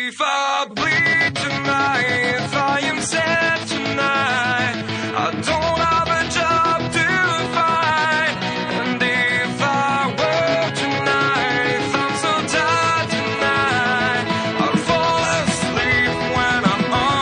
If I bleed tonight, if I am sad tonight, I don't have a job to find. And if I work tonight, I'm so tired tonight, I'll fall asleep when I'm home.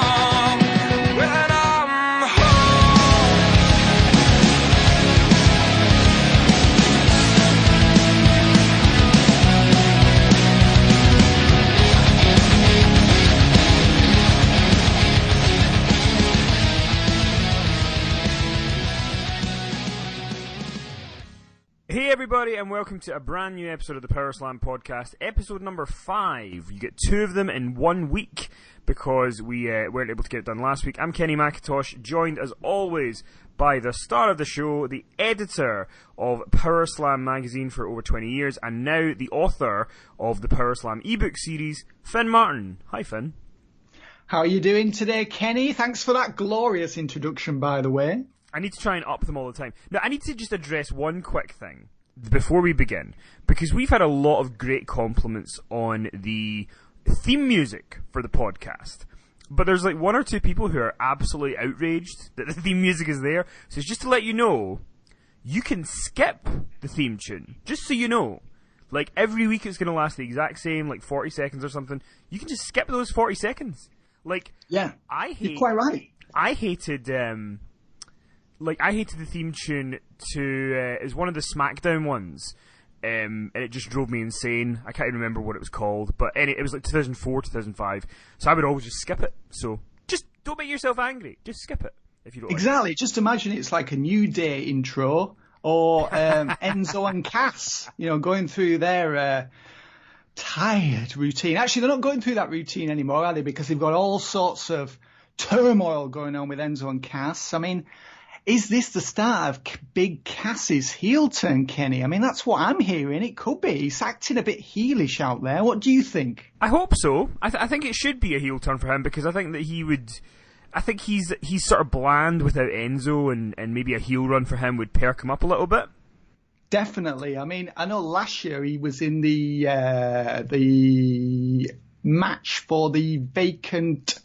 Hey everybody, and welcome to a brand new episode of the Power Slam Podcast, episode number 5. You get 2 of them in 1 week because we weren't able to get it done last week. I'm Kenny McIntosh, joined as always by the star of the show, the editor of Power Slam magazine for over 20 years, and now the author of the Power Slam ebook series, Finn Martin. Hi Finn. How are you doing today, Kenny? Thanks for that glorious introduction, by the way. I need to try and up them all the time. Now, I need to just address one quick thing before we begin, because we've had a lot of great compliments on the theme music for the podcast. But there's like 1 or 2 people who are absolutely outraged that the theme music is there. So it's just to let you know, you can skip the theme tune, just so you know. Like, every week it's going to last the exact same, like 40 seconds or something. You can just skip those 40 seconds. Like, yeah, you're quite right. I hated the theme tune to, it was one of the SmackDown ones, and it just drove me insane. I can't even remember what it was called, but it was like 2004, 2005, so I would always just skip it. So, just don't make yourself angry, just skip it, if you don't Exactly, like it. Just imagine it's like a New Day intro, or Enzo and Cass, going through their tired routine. Actually, they're not going through that routine anymore, are they? Because they've got all sorts of turmoil going on with Enzo and Cass. I mean, is this the start of Big Cass's heel turn, Kenny? I mean, that's what I'm hearing. It could be. He's acting a bit heelish out there. What do you think? I hope so. I think it should be a heel turn for him, because I think that he would... I think he's sort of bland without Enzo, and maybe a heel run for him would perk him up a little bit. Definitely. I mean, I know last year he was in the match for the vacant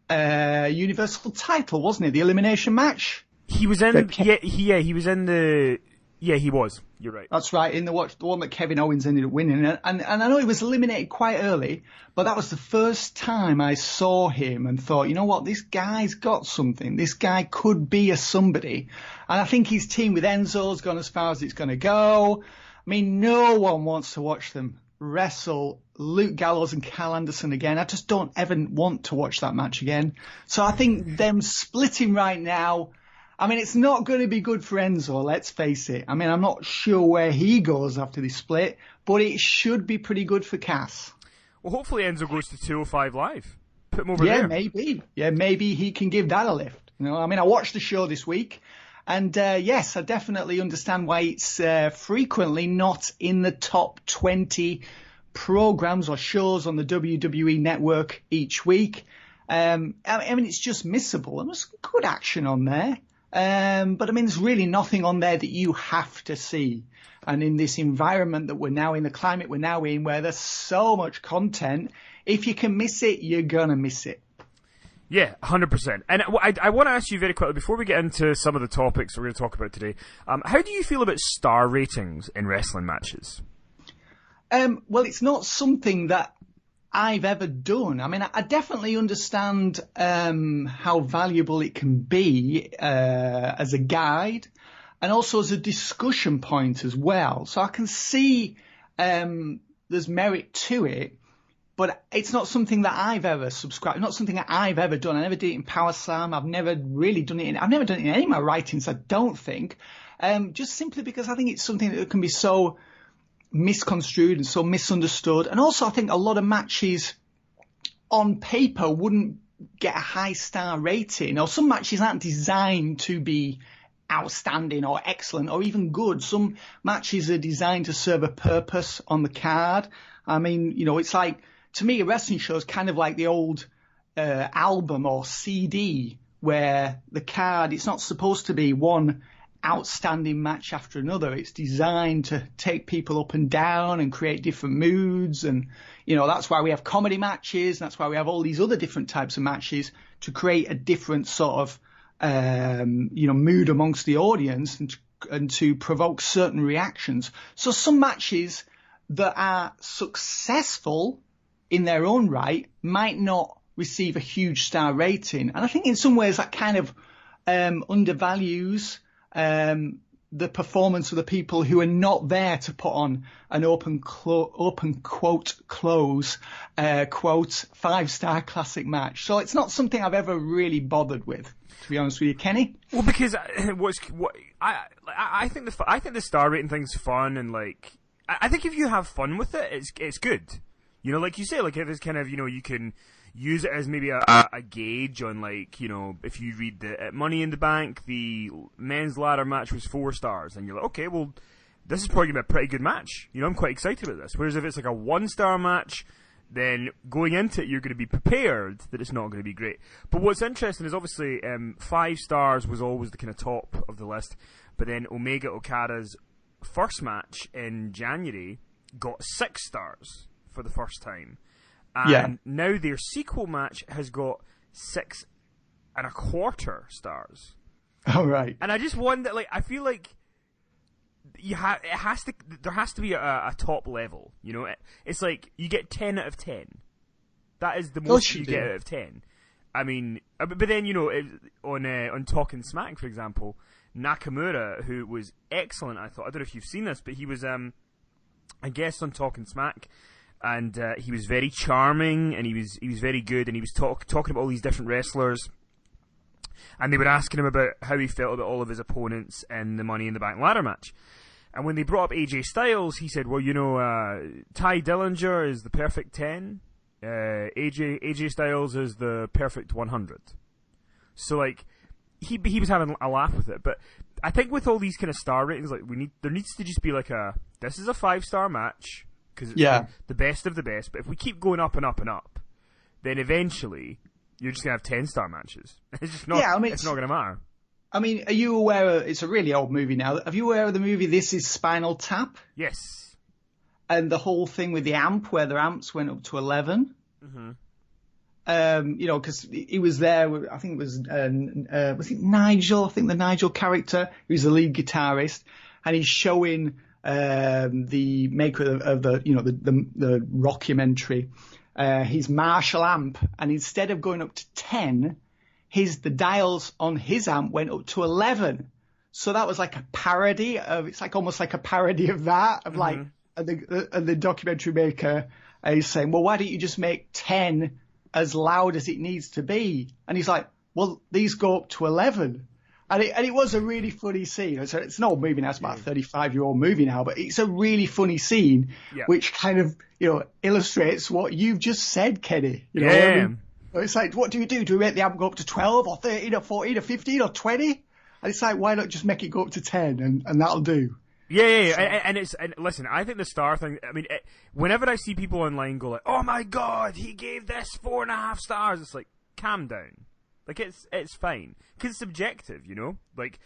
Universal title, wasn't it? The elimination match. He was in. He was in the. Yeah, he was. You're right. That's right. In the one that Kevin Owens ended up winning, and I know he was eliminated quite early, but that was the first time I saw him and thought, you know what, this guy's got something. This guy could be a somebody, and I think his team with Enzo's gone as far as it's going to go. I mean, no one wants to watch them wrestle Luke Gallows and Carl Anderson again. I just don't ever want to watch that match again. So I think them splitting right now, I mean, it's not going to be good for Enzo, let's face it. I mean, I'm not sure where he goes after this split, but it should be pretty good for Cass. Well, hopefully Enzo goes to 205 Live. Put him over there. Yeah, maybe. Yeah, maybe he can give that a lift. I mean, I watched the show this week, and yes, I definitely understand why it's frequently not in the top 20 programs or shows on the WWE network each week. I mean, it's just missable. And there's good action on there. But I mean, there's really nothing on there that you have to see. And in this environment that we're now in, the climate we're now in, where there's so much content, if you can miss it, you're going to miss it. Yeah, 100%. And I want to ask you very quickly, before we get into some of the topics we're going to talk about today, how do you feel about star ratings in wrestling matches? Well, it's not something that I've ever done. I mean, I definitely understand how valuable it can be as a guide and also as a discussion point as well. So I can see there's merit to it, but it's not something that I've ever subscribed, not something that I've ever done. I never did it in Power Slam. I've never really done it I've never done it in any of my writings, I don't think, just simply because I think it's something that can be so misconstrued and so misunderstood. And also I think a lot of matches on paper wouldn't get a high star rating, or some matches aren't designed to be outstanding or excellent or even good. Some matches are designed to serve a purpose on the card. I mean, it's like, to me, a wrestling show is kind of like the old album or CD, where the card, it's not supposed to be one outstanding match after another. It's designed to take people up and down and create different moods. And, that's why we have comedy matches. And that's why we have all these other different types of matches to create a different sort of, mood amongst the audience and to provoke certain reactions. So some matches that are successful in their own right might not receive a huge star rating. And I think in some ways that kind of undervalues the performance of the people who are not there to put on an open quote 5-star classic match. So it's not something I've ever really bothered with, to be honest with you, Kenny. Well, because I think the star rating thing's fun, and like I think if you have fun with it, it's good. Like you say, like if it's kind of you can use it as maybe a gauge on, like, if you read at Money in the Bank, the men's ladder match was 4 stars, and you're like, okay, well, this is probably going to be a pretty good match. I'm quite excited about this. Whereas if it's like a 1-star match, then going into it, you're going to be prepared that it's not going to be great. But what's interesting is obviously 5 stars was always the kind of top of the list, but then Omega Okada's first match in January got 6 stars for the first time. And now their sequel match has got 6.25 stars. Oh, right. And I just wonder, like, I feel like there has to be a top level. It's like you get 10 out of 10. That is the most you get out of 10. I mean, but then on Talking Smack, for example, Nakamura, who was excellent, I thought. I don't know if you've seen this, but he was a guest on Talking Smack. And he was very charming, and he was very good, and he was talking about all these different wrestlers, and they were asking him about how he felt about all of his opponents in the Money in the Bank ladder match. And when they brought up AJ Styles, he said, well, Ty Dillinger is the perfect 10, AJ Styles is the perfect 100. So, like, he was having a laugh with it. But I think with all these kind of star ratings, like, there needs to just be like this is a 5-star match, because it's the best of the best. But if we keep going up and up and up, then eventually you're just going to have 10-star matches. It's just not. It's not going to matter. I mean, are you aware it's a really old movie now. Are you aware of the movie This Is Spinal Tap? Yes. And the whole thing with the amp, where their amps went up to 11. Mm-hmm. Because he was there. I think it was it Nigel? I think the Nigel character, who's the lead guitarist, and he's showing the maker of the rockumentary his Marshall amp, and instead of going up to 10, the dials on his amp went up to 11. So that was like a parody of. It's like almost like a parody of that. Of like, and the documentary maker is saying, well, why don't you just make 10 as loud as it needs to be? And he's like, well, these go up to 11. And it was a really funny scene. It's an old movie now. It's about a 35-year-old movie now, but it's a really funny scene, which kind of, illustrates what you've just said, Kenny. I mean, it's like, what do we do? Do we make the amp go up to 12 or 13 or 14 or 15 or 20? And it's like, why not just make it go up to 10 and that'll do? Yeah. And listen, I think the star thing, I mean, whenever I see people online go like, oh my God, he gave this 4.5 stars, it's like, calm down. Like, it's fine. Because it's subjective, Like,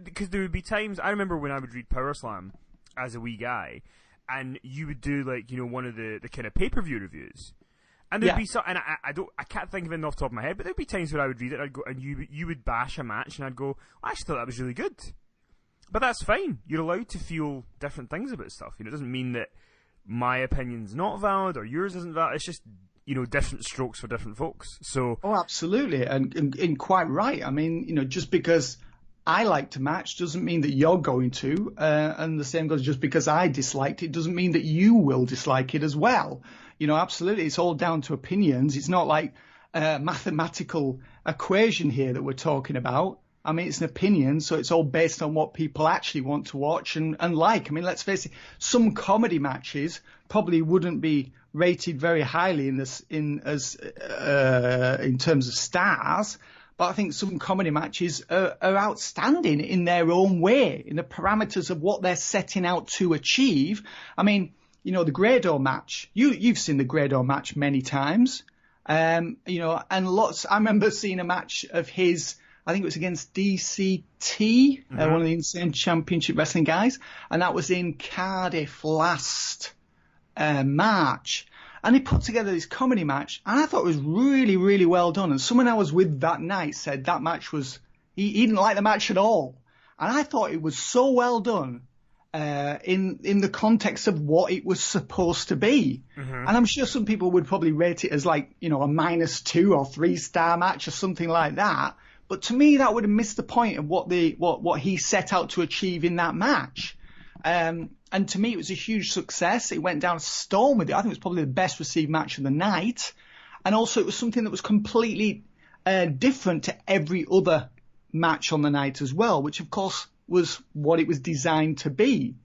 because there would be times, I remember when I would read Power Slam as a wee guy, and you would do, like, one of the kind of pay-per-view reviews. And there'd be some, and I can't think of it off the top of my head, but there'd be times where I would read it, and I'd go, and you would bash a match, and I'd go, I actually thought that was really good. But that's fine. You're allowed to feel different things about stuff. It doesn't mean that my opinion's not valid, or yours isn't valid. It's just, different strokes for different folks. So. Oh, absolutely. And quite right. I mean, just because I liked a match doesn't mean that you're going to. And the same goes, just because I disliked it doesn't mean that you will dislike it as well. Absolutely. It's all down to opinions. It's not like a mathematical equation here that we're talking about. I mean, it's an opinion, so it's all based on what people actually want to watch and like. I mean, let's face it, some comedy matches probably wouldn't be rated very highly in terms of stars, but I think some comedy matches are outstanding in their own way, in the parameters of what they're setting out to achieve. I mean, the Grado match, you've seen the Grado match many times, and lots. I remember seeing a match of his. I think it was against DCT, one of the Insane Championship Wrestling guys, and that was in Cardiff last March. And he put together this comedy match, and I thought it was really, really well done. And someone I was with that night said that match was, he didn't like the match at all. And I thought it was so well done in the context of what it was supposed to be. And I'm sure some people would probably rate it as like, you know, a -2 or 3-star match or something like that. But to me, that would have missed the point of what he set out to achieve in that match. And to me, it was a huge success. It went down a storm with it. I think it was probably the best received match of the night. And also it was something that was completely different to every other match on the night as well, which of course was what it was designed to be.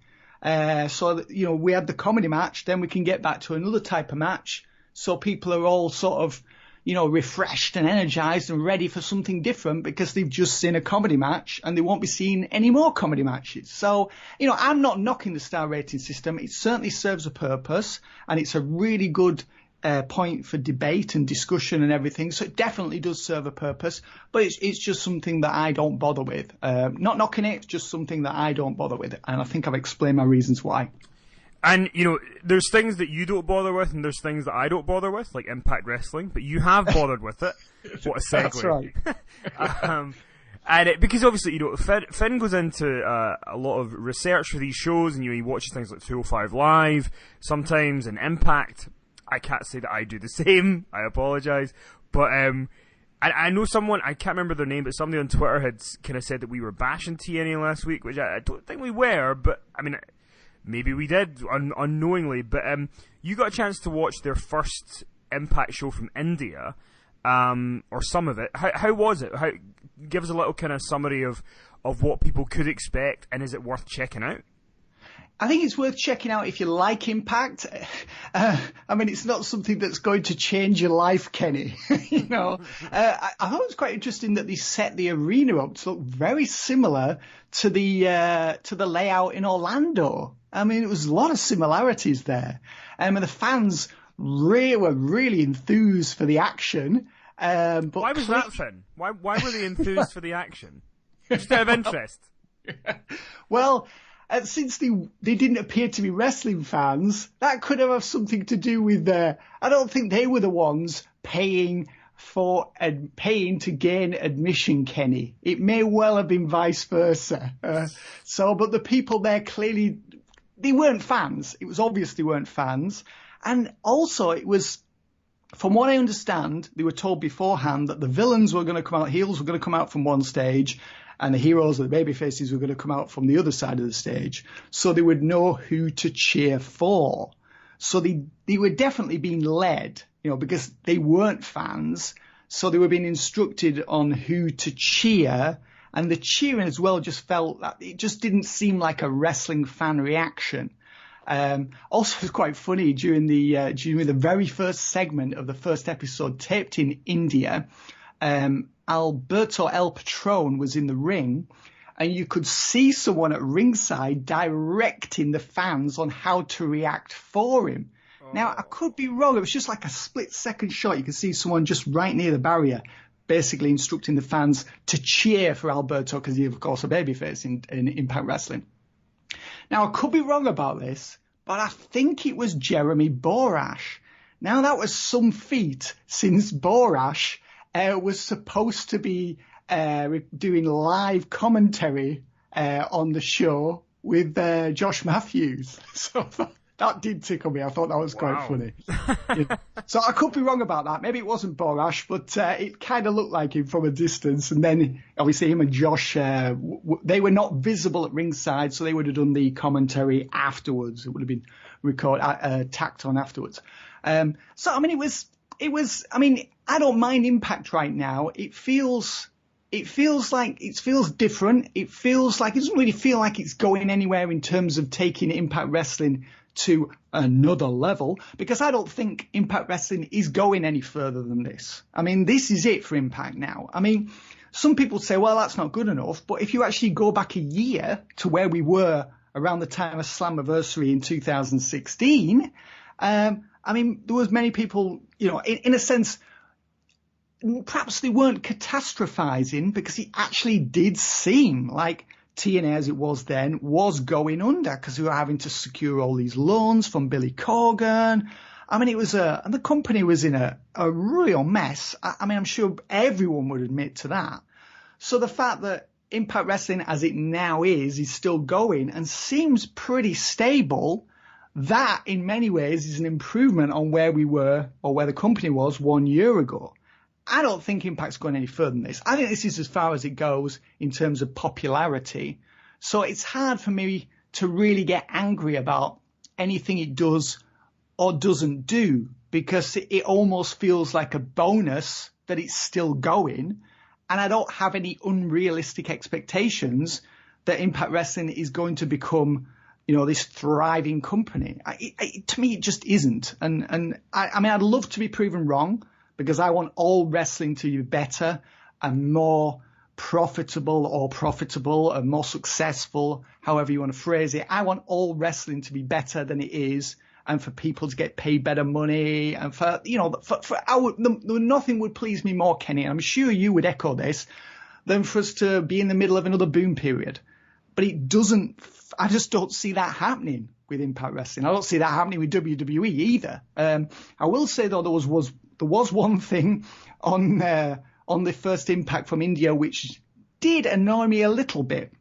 So that, you know, we had the comedy match, then we can get back to another type of match. So people are all sort of, you know, refreshed and energized and ready for something different because they've just seen a comedy match and they won't be seeing any more comedy matches. So, you know, I'm not knocking the star rating system. It certainly serves a purpose, and it's a really good point for debate and discussion and everything. So it definitely does serve a purpose, but it's just something that I don't bother with. Not knocking it, it's just something that I don't bother with. And I think I've explained my reasons why. And, you know, there's things that you don't bother with, and there's things that I don't bother with, like Impact Wrestling, but you have bothered with it. What a segue. That's right. Because obviously, you know, Finn goes into a lot of research for these shows, and, you know, he watches things like 205 Live, sometimes, and Impact. I can't say that I do the same. I apologise. But I know someone, I can't remember their name, but somebody on Twitter had kind of said that we were bashing TNA last week, which I don't think we were, but, I mean, maybe we did, unknowingly. But you got a chance to watch their first Impact show from India, or some of it. How was it? Give us a little kind of summary of what people could expect, and is it worth checking out? I think it's worth checking out if you like Impact. I mean, it's not something that's going to change your life, Kenny. You know, I thought it was quite interesting that they set the arena up to look very similar to the layout in Orlando. I mean, it was a lot of similarities there. And the fans were really enthused for the action. But why was that, Finn? Why were they enthused for the action? Just out of interest. Well, since they didn't appear to be wrestling fans, that could have something to do with I don't think they were the ones paying to gain admission, Kenny. It may well have been vice versa. But the people there clearly, they weren't fans. It was obvious they weren't fans. And also it was, from what I understand, they were told beforehand that the villains were going to come out, heels were going to come out from one stage, and the heroes or the babyfaces were going to come out from the other side of the stage, so they would know who to cheer for. So they were definitely being led, you know, because they weren't fans, so they were being instructed on who to cheer, and the cheering as well just felt that it just didn't seem like a wrestling fan reaction. Also, it was quite funny during the very first segment of the first episode taped in India. Alberto El Patron was in the ring, and you could see someone at ringside directing the fans on how to react for him. Oh. Now, I could be wrong. It was just like a split-second shot. You could see someone just right near the barrier basically instructing the fans to cheer for Alberto because he's, of course, a babyface in Impact Wrestling. Now, I could be wrong about this, but I think it was Jeremy Borash. Now, that was some feat, since Borash was supposed to be doing live commentary on the show with Josh Matthews. So that did tickle me. I thought that was quite funny. Yeah. So I could be wrong about that. Maybe it wasn't Borash, but it kind of looked like him from a distance. And then obviously him and Josh, they were not visible at ringside, so they would have done the commentary afterwards. It would have been tacked on afterwards. So I mean, it was. I mean, I don't mind Impact right now. It feels different. It doesn't really feel like it's going anywhere in terms of taking Impact Wrestling to another level, because I don't think Impact Wrestling is going any further than this. I mean, this is it for Impact now. I mean, some people say, well, that's not good enough. But if you actually go back a year to where we were around the time of Slammiversary in 2016, I mean, there was many people, you know, in a sense, perhaps they weren't catastrophizing, because it actually did seem like TNA as it was then was going under, because we were having to secure all these loans from Billy Corgan. I mean, and the company was in a real mess. I mean, I'm sure everyone would admit to that. So the fact that Impact Wrestling as it now is still going and seems pretty stable, that in many ways is an improvement on where we were, or where the company was 1 year ago. I don't think Impact's going any further than this. I think this is as far as it goes in terms of popularity. So it's hard for me to really get angry about anything it does or doesn't do, because it almost feels like a bonus that it's still going. And I don't have any unrealistic expectations that Impact Wrestling is going to become, this thriving company. To me, it just isn't. And I mean, I'd love to be proven wrong, because I want all wrestling to be better and more profitable and more successful, however you want to phrase it. I want all wrestling to be better than it is, and for people to get paid better money, and nothing would please me more, Kenny, I'm sure you would echo this, than for us to be in the middle of another boom period. But I just don't see that happening with Impact Wrestling. I don't see that happening with WWE either. I will say though, there was one thing on the first Impact from India which did annoy me a little bit.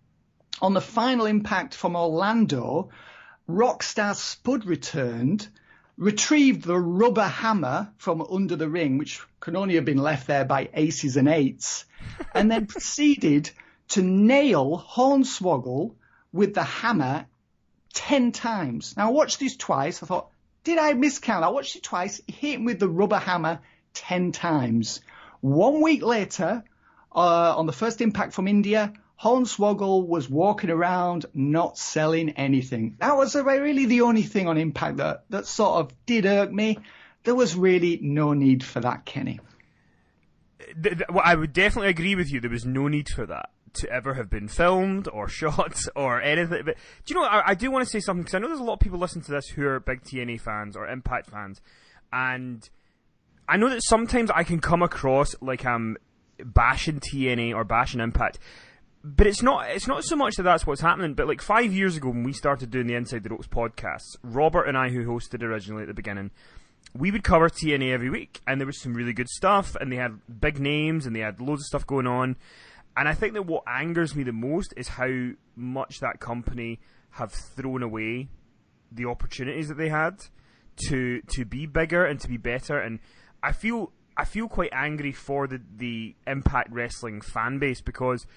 On the final Impact from Orlando, Rockstar Spud retrieved the rubber hammer from under the ring, which could only have been left there by aces and eights, and then proceeded to nail Hornswoggle with the hammer 10 times. Now, I watched this twice. I thought, did I miscount? I watched it twice. He hit him with the rubber hammer 10 times. 1 week later, on the first Impact from India, Hornswoggle was walking around not selling anything. That was really the only thing on Impact that sort of did irk me. There was really no need for that, Kenny. Well, I would definitely agree with you. There was no need for that to ever have been filmed or shot or anything. But do you know, I do want to say something, because I know there's a lot of people listening to this who are big TNA fans or Impact fans, and I know that sometimes I can come across like I'm bashing TNA or bashing Impact, but it's not so much that that's what's happening. But like 5 years ago, when we started doing the Inside the Ropes podcasts, Robert and I, who hosted originally at the beginning, we would cover TNA every week, and there was some really good stuff, and they had big names, and they had loads of stuff going on. And I think that what angers me the most is how much that company have thrown away the opportunities that they had to be bigger and to be better. And I feel quite angry for the Impact Wrestling fan base, because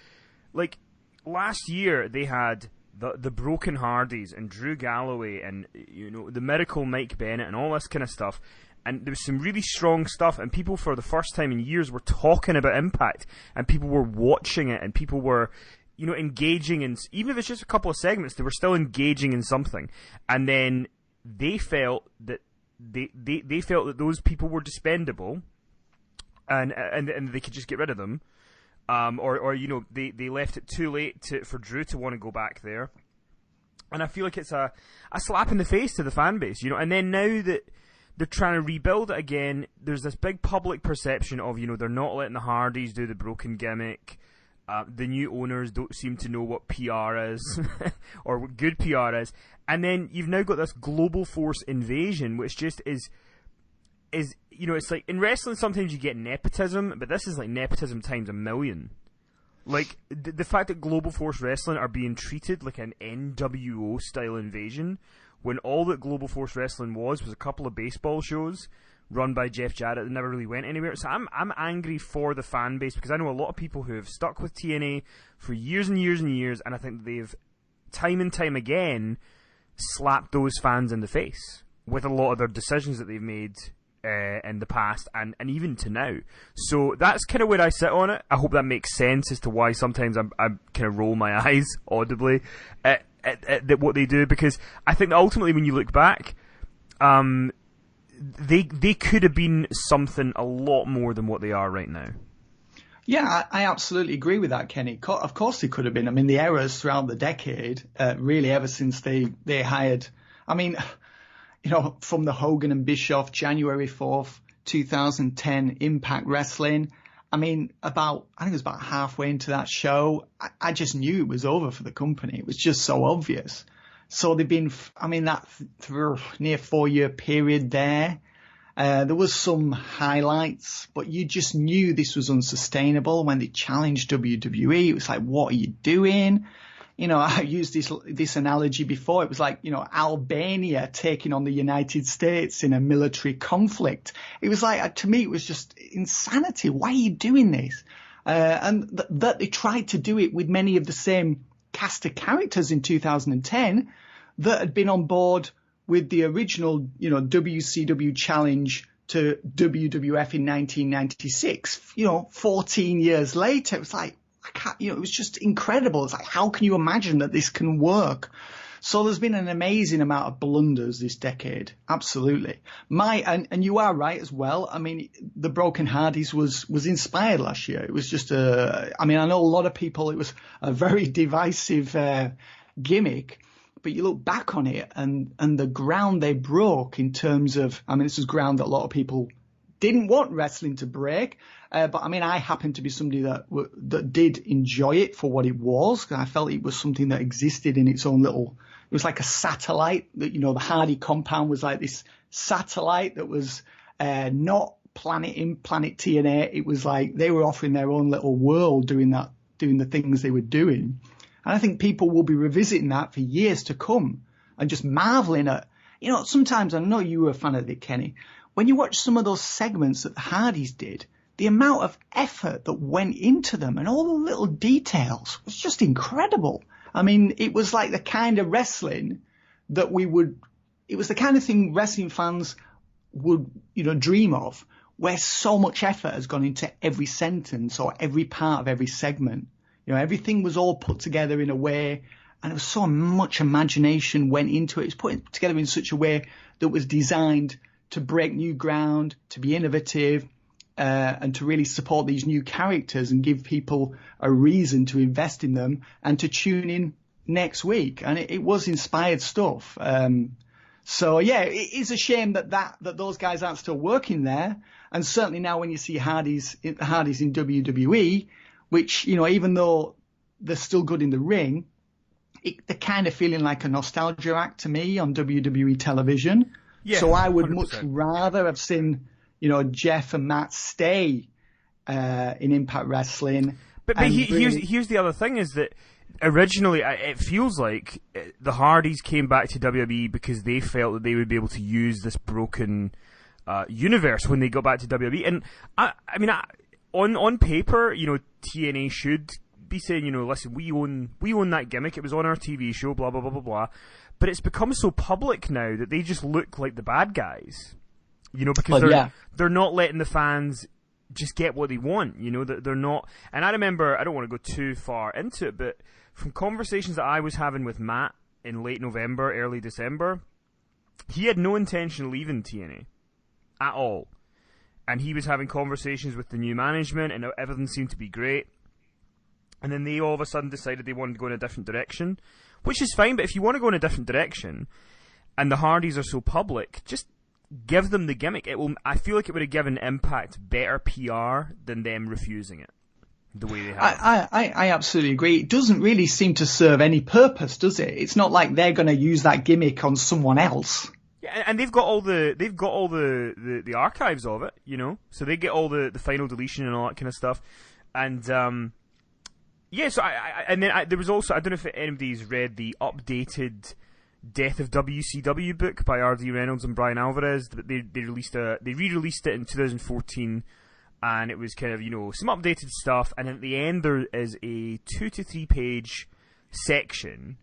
like last year they had the Broken Hardys and Drew Galloway and the Miracle Mike Bennett and all this kind of stuff. And there was some really strong stuff, and people for the first time in years were talking about Impact, and people were watching it, and people were, engaging in, even if it's just a couple of segments, they were still engaging in something. And then they felt that they felt that those people were dispendable, and they could just get rid of them, or they left it too late for Drew to want to go back there. And I feel like it's a slap in the face to the fan base, And then now that they're trying to rebuild it again, there's this big public perception of, they're not letting the Hardys do the broken gimmick. The new owners don't seem to know what PR is, or what good PR is. And then you've now got this Global Force invasion, which just is it's like, in wrestling sometimes you get nepotism, but this is like nepotism times 1,000,000. Like, the fact that Global Force Wrestling are being treated like an NWO style invasion, when all that Global Force Wrestling was a couple of baseball shows run by Jeff Jarrett that never really went anywhere. So I'm angry for the fan base, because I know a lot of people who have stuck with TNA for years and years and years, and I think they've time and time again slapped those fans in the face with a lot of their decisions that they've made in the past and even to now. So that's kind of where I sit on it. I hope that makes sense as to why sometimes I kind of roll my eyes audibly at what they do, because I think that ultimately when you look back, they could have been something a lot more than what they are right now. Yeah, I absolutely agree with that, Kenny. Of course they could have been. I mean, the errors throughout the decade, really ever since they hired, from the Hogan and Bischoff January 4th 2010 Impact Wrestling. I mean, I think it was about halfway into that show, I just knew it was over for the company. It was just so obvious. So they've been, that near 4-year period there. There was some highlights, but you just knew this was unsustainable. When they challenged WWE, it was like, what are you doing? I used this analogy before. It was like, Albania taking on the United States in a military conflict. It was like, to me, it was just insanity. Why are you doing this? And that they tried to do it with many of the same cast of characters in 2010 that had been on board with the original, WCW challenge to WWF in 1996. 14 years later, it was like, it was just incredible. It's like, how can you imagine that this can work? So there's been an amazing amount of blunders this decade. Absolutely. And you are right as well. I mean, the Broken Hardys was inspired last year. It was just I know a lot of people, it was a very divisive gimmick, but you look back on it and the ground they broke in terms of, this is ground that a lot of people didn't want wrestling to break. But I happen to be somebody that did enjoy it for what it was. I felt it was something that existed in its own little, it was like a satellite that, the Hardy compound was like this satellite that was, not Planet TNA. It was like they were off in their own little world doing the things they were doing. And I think people will be revisiting that for years to come and just marveling at, sometimes, I know you were a fan of it, Kenny, when you watch some of those segments that the Hardys did, the amount of effort that went into them and all the little details was just incredible. It was like the kind of wrestling that it was the kind of thing wrestling fans would, dream of, where so much effort has gone into every sentence or every part of every segment. Everything was all put together in a way, and there was so much imagination went into it. It was put together in such a way that was designed to break new ground, to be innovative, and to really support these new characters and give people a reason to invest in them and to tune in next week. And it was inspired stuff. So yeah, it is a shame that those guys aren't still working there. And certainly now when you see Hardys in WWE, which, even though they're still good in the ring, they're kind of feeling like a nostalgia act to me on WWE television. Yeah, so I would 100%. Much rather have seen, Jeff and Matt stay in Impact Wrestling. But here's the other thing is that originally it feels like the Hardys came back to WWE because they felt that they would be able to use this broken universe when they got back to WWE. And on paper, TNA should be saying, listen, we own that gimmick. It was on our TV show, blah blah blah blah blah. But it's become so public now that they just look like the bad guys, because they're not letting the fans just get what they want, they're not. And I remember, I don't want to go too far into it, but from conversations that I was having with Matt in late November, early December, he had no intention of leaving TNA at all. And he was having conversations with the new management and everything seemed to be great. And then they all of a sudden decided they wanted to go in a different direction, which is fine, but if you want to go in a different direction and the Hardys are so public, just give them the gimmick. I feel like it would have given Impact better PR than them refusing it the way they have. I absolutely agree. It doesn't really seem to serve any purpose, does it? It's not like they're going to use that gimmick on someone else. Yeah, and they've got all the archives of it, so they get all the final deletion and all that kind of stuff. And yeah, so there was also, I don't know if anybody's read the updated Death of WCW book by R.D. Reynolds and Brian Alvarez. They re-released it in 2014, and it was kind of, some updated stuff. And at the end there is a 2 to 3 page section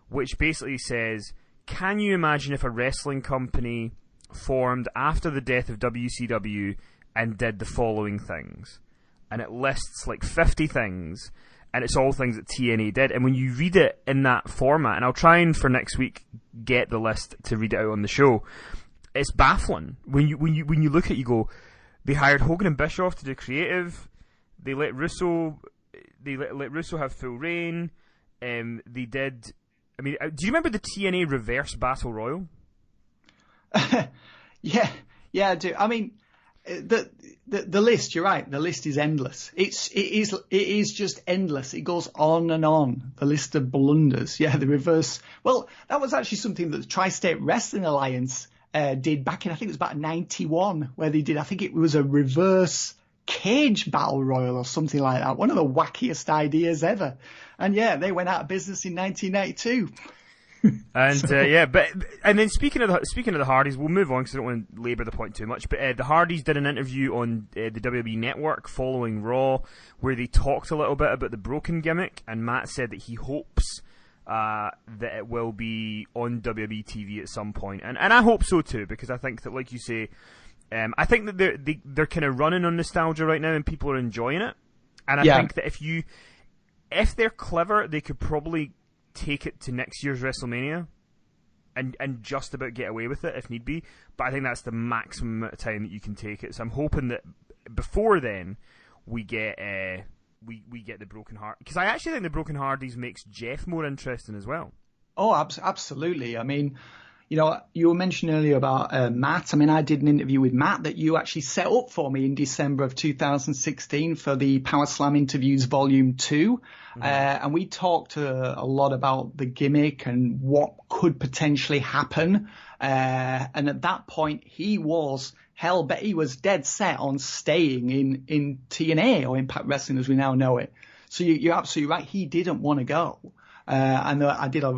which basically says, can you imagine if a wrestling company formed after the death of WCW and did the following things? And it lists like 50 things, and it's all things that TNA did. And when you read it in that format, and I'll try and for next week get the list to read it out on the show, it's baffling. When you look at it, you go, they hired Hogan and Bischoff to do creative. They let Russo have full reign. They did. I mean, do you remember the TNA Reverse Battle Royal? Yeah, I do. I mean, The list, you're right. The list is endless. It is just endless. It goes on and on. The list of blunders. Yeah, the reverse. Well, that was actually something that the Tri-State Wrestling Alliance did back in, I think it was about 91, where they did, I think it was a reverse cage battle royal or something like that. One of the wackiest ideas ever. And yeah, they went out of business in 1992. And and then speaking of the Hardys, we'll move on because I don't want to labour the point too much. But the Hardys did an interview on the WWE Network following Raw, where they talked a little bit about the Broken gimmick, and Matt said that he hopes that it will be on WWE TV at some point, and I hope so too, because I think that, like you say, I think that they're kind of running on nostalgia right now, and people are enjoying it. And I think that if they're clever, they could probably take it to next year's WrestleMania and just about get away with it if need be. But I think that's the maximum amount of time that you can take it. So I'm hoping that before then we get the Broken Heart, because I actually think the Broken Hardys makes Jeff more interesting as well. Oh, absolutely. I mean, you know, you were mentioning earlier about Matt. I mean, I did an interview with Matt that you actually set up for me in December of 2016 for the Power Slam Interviews Volume 2. Mm-hmm. And we talked a lot about the gimmick and what could potentially happen. And at that point, he was dead set on staying in TNA, or Impact Wrestling as we now know it. So you're absolutely right. He didn't want to go. And I did a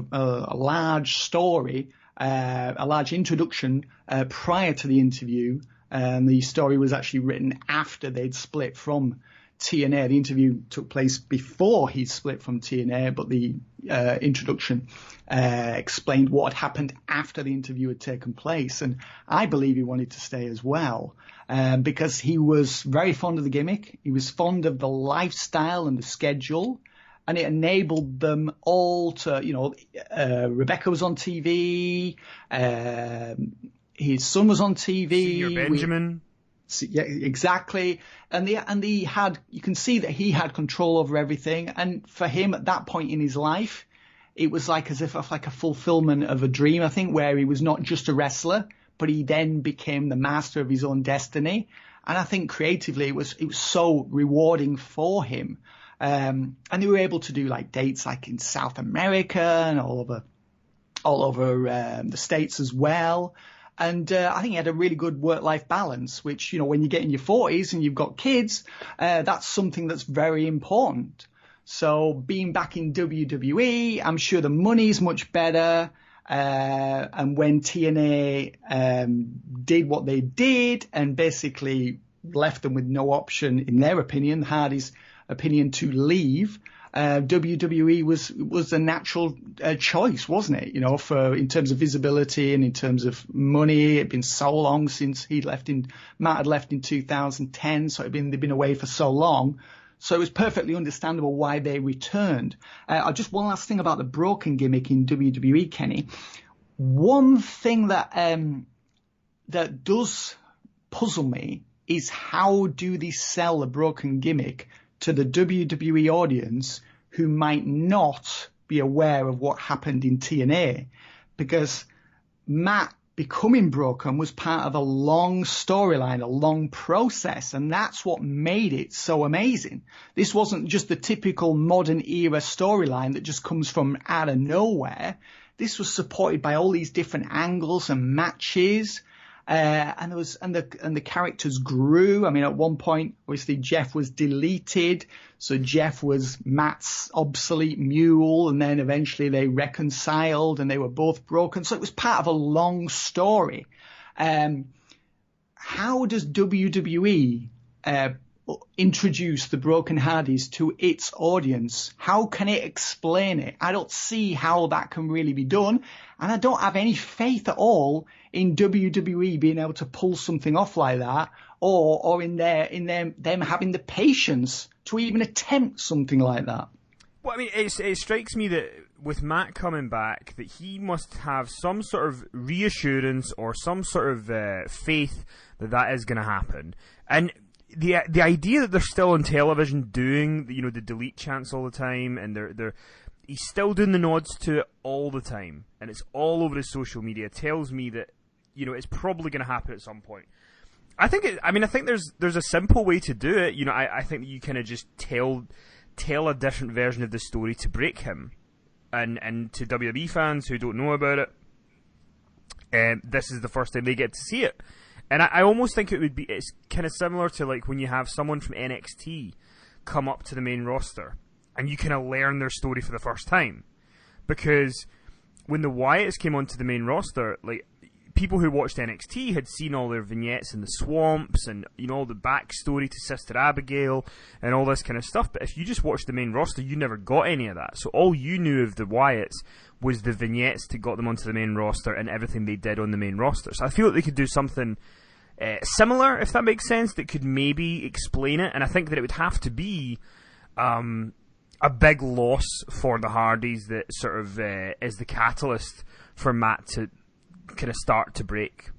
large story, a large introduction prior to the interview. The story was actually written after they'd split from TNA. The interview took place before he split from TNA, but the introduction explained what had happened after the interview had taken place. And I believe he wanted to stay as well, because he was very fond of the gimmick. He was fond of the lifestyle and the schedule. And it enabled them all to, you know, Rebecca was on TV, his son was on TV. Senior Benjamin. Yeah, exactly. And he had, you can see that he had control over everything. And for him at that point in his life, it was like as if like a fulfillment of a dream, I think, where he was not just a wrestler, but he then became the master of his own destiny. And I think creatively it was so rewarding for him. And they were able to do like dates like in South America and all over the States as well. And I think he had a really good work-life balance, which, you know, when you get in your 40s and you've got kids, that's something that's very important. So being back in WWE, I'm sure the money's much better. And when TNA did what they did and basically left them with no option, in their opinion, the Hardys' opinion, to leave, WWE was a natural choice, wasn't it? You know, in terms of visibility and in terms of money. It'd been so long since Matt had left in 2010, so they'd been away for so long. So it was perfectly understandable why they returned. Just one last thing about the Broken gimmick in WWE, Kenny. One thing that does puzzle me is how do they sell the Broken gimmick to the WWE audience who might not be aware of what happened in TNA, because Matt becoming Broken was part of a long storyline, a long process, and that's what made it so amazing. This wasn't just the typical modern era storyline that just comes from out of nowhere. This was supported by all these different angles and matches. And the characters grew. I mean, at one point, obviously Jeff was deleted, so Jeff was Matt's obsolete mule, and then eventually they reconciled and they were both broken. So it was part of a long story. How does WWE introduce the Broken Hardys to its audience? How can it explain it? I don't see how that can really be done, and I don't have any faith at all in WWE being able to pull something off like that, or in them having the patience to even attempt something like that. Well, I mean, it strikes me that with Matt coming back, that he must have some sort of reassurance or some sort of faith that is going to happen. And the idea that they're still on television doing, you know, the delete chants all the time, and he's still doing the nods to it all the time, and it's all over his social media, tells me that, you know, it's probably going to happen at some point. I think there's a simple way to do it. You know, I think that you kind of just tell a different version of the story to break him, and to WWE fans who don't know about it, this is the first time they get to see it. And I almost think it's kind of similar to like when you have someone from NXT come up to the main roster, and you kind of learn their story for the first time, because when the Wyatts came onto the main roster, like, people who watched NXT had seen all their vignettes in the swamps and, you know, all the backstory to Sister Abigail and all this kind of stuff. But if you just watched the main roster, you never got any of that. So all you knew of the Wyatts was the vignettes that got them onto the main roster and everything they did on the main roster. So I feel like they could do something similar, if that makes sense, that could maybe explain it. And I think that it would have to be a big loss for the Hardys that sort of is the catalyst for Matt to kind of start to break.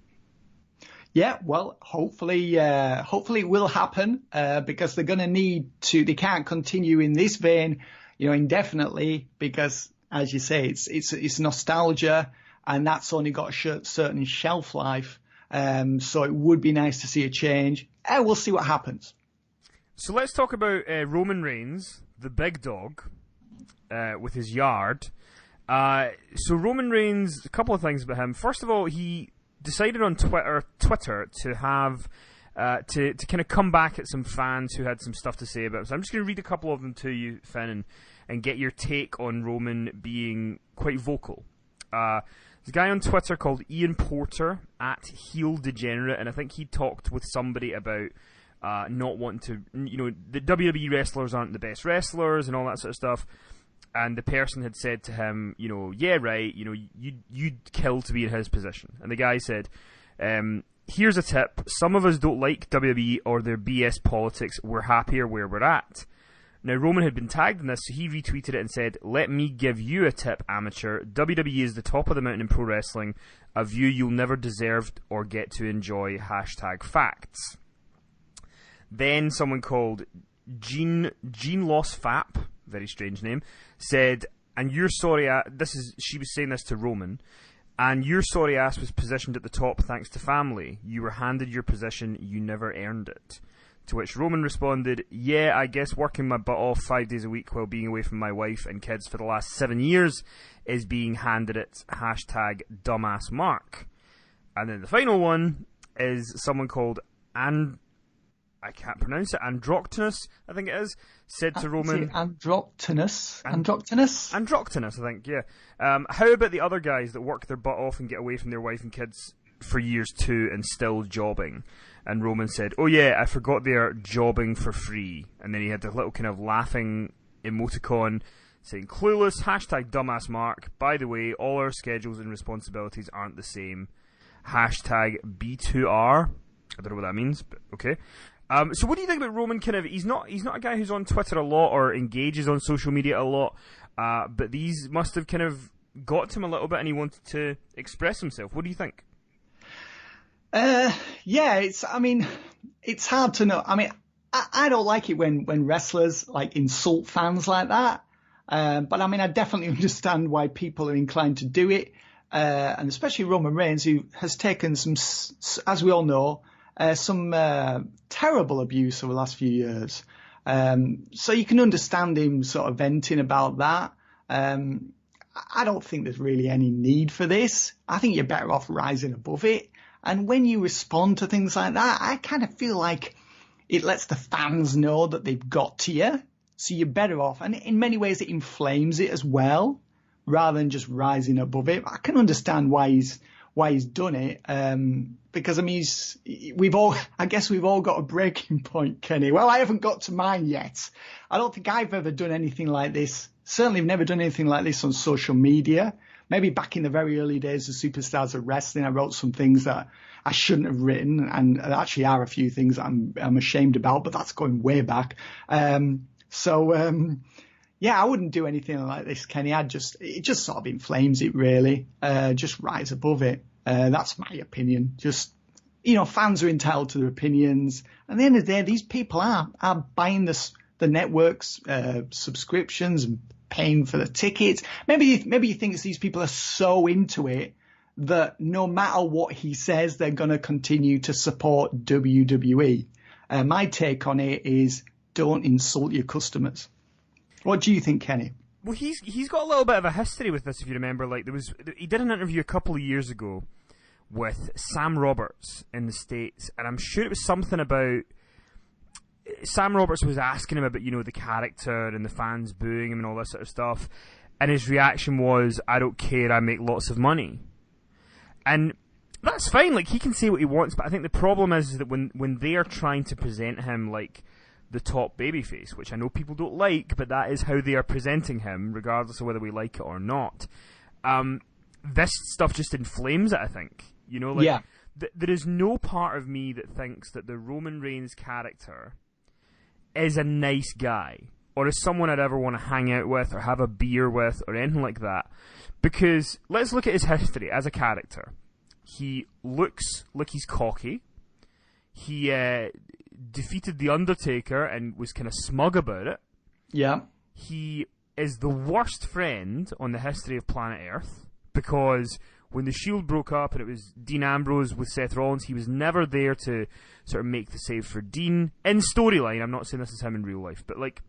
Yeah, well, hopefully it will happen, because they're going to need to. They can't continue in this vein, you know, indefinitely, because, as you say, it's nostalgia, and that's only got a certain shelf life. So it would be nice to see a change. We'll see what happens. So let's talk about Roman Reigns, the big dog, with his yard. So Roman Reigns, a couple of things about him. First of all, he decided on Twitter to have to kind of come back at some fans who had some stuff to say about him. So I'm just going to read a couple of them to you, Finn, and get your take on Roman being quite vocal. There's a guy on Twitter called Ian Porter @HeelDegenerate, and I think he talked with somebody about not wanting to, you know, the WWE wrestlers aren't the best wrestlers and all that sort of stuff. And the person had said to him, you know, yeah, right, you know, you'd kill to be in his position. And the guy said, here's a tip. Some of us don't like WWE or their BS politics. We're happier where we're at. Now, Roman had been tagged in this, so he retweeted it and said, let me give you a tip, amateur. WWE is the top of the mountain in pro wrestling, a view you'll never deserve or get to enjoy. #facts. Then someone called Jean Loss Fap, very strange name, said, and you're sorry, she was saying this to Roman, and your sorry ass was positioned at the top thanks to family. You were handed your position, you never earned it. To which Roman responded, yeah, I guess working my butt off 5 days a week while being away from my wife and kids for the last 7 years is being handed it. #dumbass Mark. And then the final one is someone called I can't pronounce it, Androctonus, I think it is, said to Roman... Androctonus, I think, yeah. How about the other guys that work their butt off and get away from their wife and kids for years too and still jobbing? And Roman said, oh yeah, I forgot they're jobbing for free. And then he had a little kind of laughing emoticon saying, clueless, #dumbass Mark. By the way, all our schedules and responsibilities aren't the same. #B2R. I don't know what that means, but okay. So what do you think about Roman? Kind of, he's not a guy who's on Twitter a lot or engages on social media a lot, but these must have kind of got to him a little bit, and he wanted to express himself. What do you think? Yeah, it's hard to know. I mean, I don't like it when wrestlers like insult fans like that. But I mean, I definitely understand why people are inclined to do it, and especially Roman Reigns, who has taken some, as we all know, some terrible abuse over the last few years. So you can understand him sort of venting about that. I don't think there's really any need for this. I think you're better off rising above it. And when you respond to things like that, I kind of feel like it lets the fans know that they've got to you. So you're better off. And in many ways, it inflames it as well, rather than just rising above it. I can understand why he's done it. Because I mean, we've all got a breaking point, Kenny. Well, I haven't got to mine yet. I don't think I've ever done anything like this. Certainly I've never done anything like this on social media. Maybe back in the very early days of Superstars of Wrestling, I wrote some things that I shouldn't have written, and there actually are a few things that I'm ashamed about, but that's going way back. Yeah, I wouldn't do anything like this, Kenny. It just sort of inflames it, really. Just rise above it. That's my opinion. Just, fans are entitled to their opinions. At the end of the day, these people are buying the network's subscriptions and paying for the tickets. Maybe you think these people are so into it that no matter what he says, they're going to continue to support WWE. My take on it is don't insult your customers. What do you think, Kenny? Well, he's got a little bit of a history with this, if you remember. Like he did an interview a couple of years ago with Sam Roberts in the States, and I'm sure it was something about Sam Roberts was asking him about, you know, the character and the fans booing him and all this sort of stuff, and his reaction was, "I don't care, I make lots of money." And that's fine, like, he can say what he wants, but I think the problem is that when they are trying to present him like the top babyface, which I know people don't like, but that is how they are presenting him, regardless of whether we like it or not, this stuff just inflames it, I think. You know, like, yeah. There is no part of me that thinks that the Roman Reigns character is a nice guy, or is someone I'd ever want to hang out with, or have a beer with, or anything like that. Because, let's look at his history as a character. He looks like he's cocky. He defeated The Undertaker and was kind of smug about it. Yeah. He is the worst friend on the history of planet Earth, because when the Shield broke up and it was Dean Ambrose with Seth Rollins, he was never there to sort of make the save for Dean. In storyline, I'm not saying this is him in real life, but like,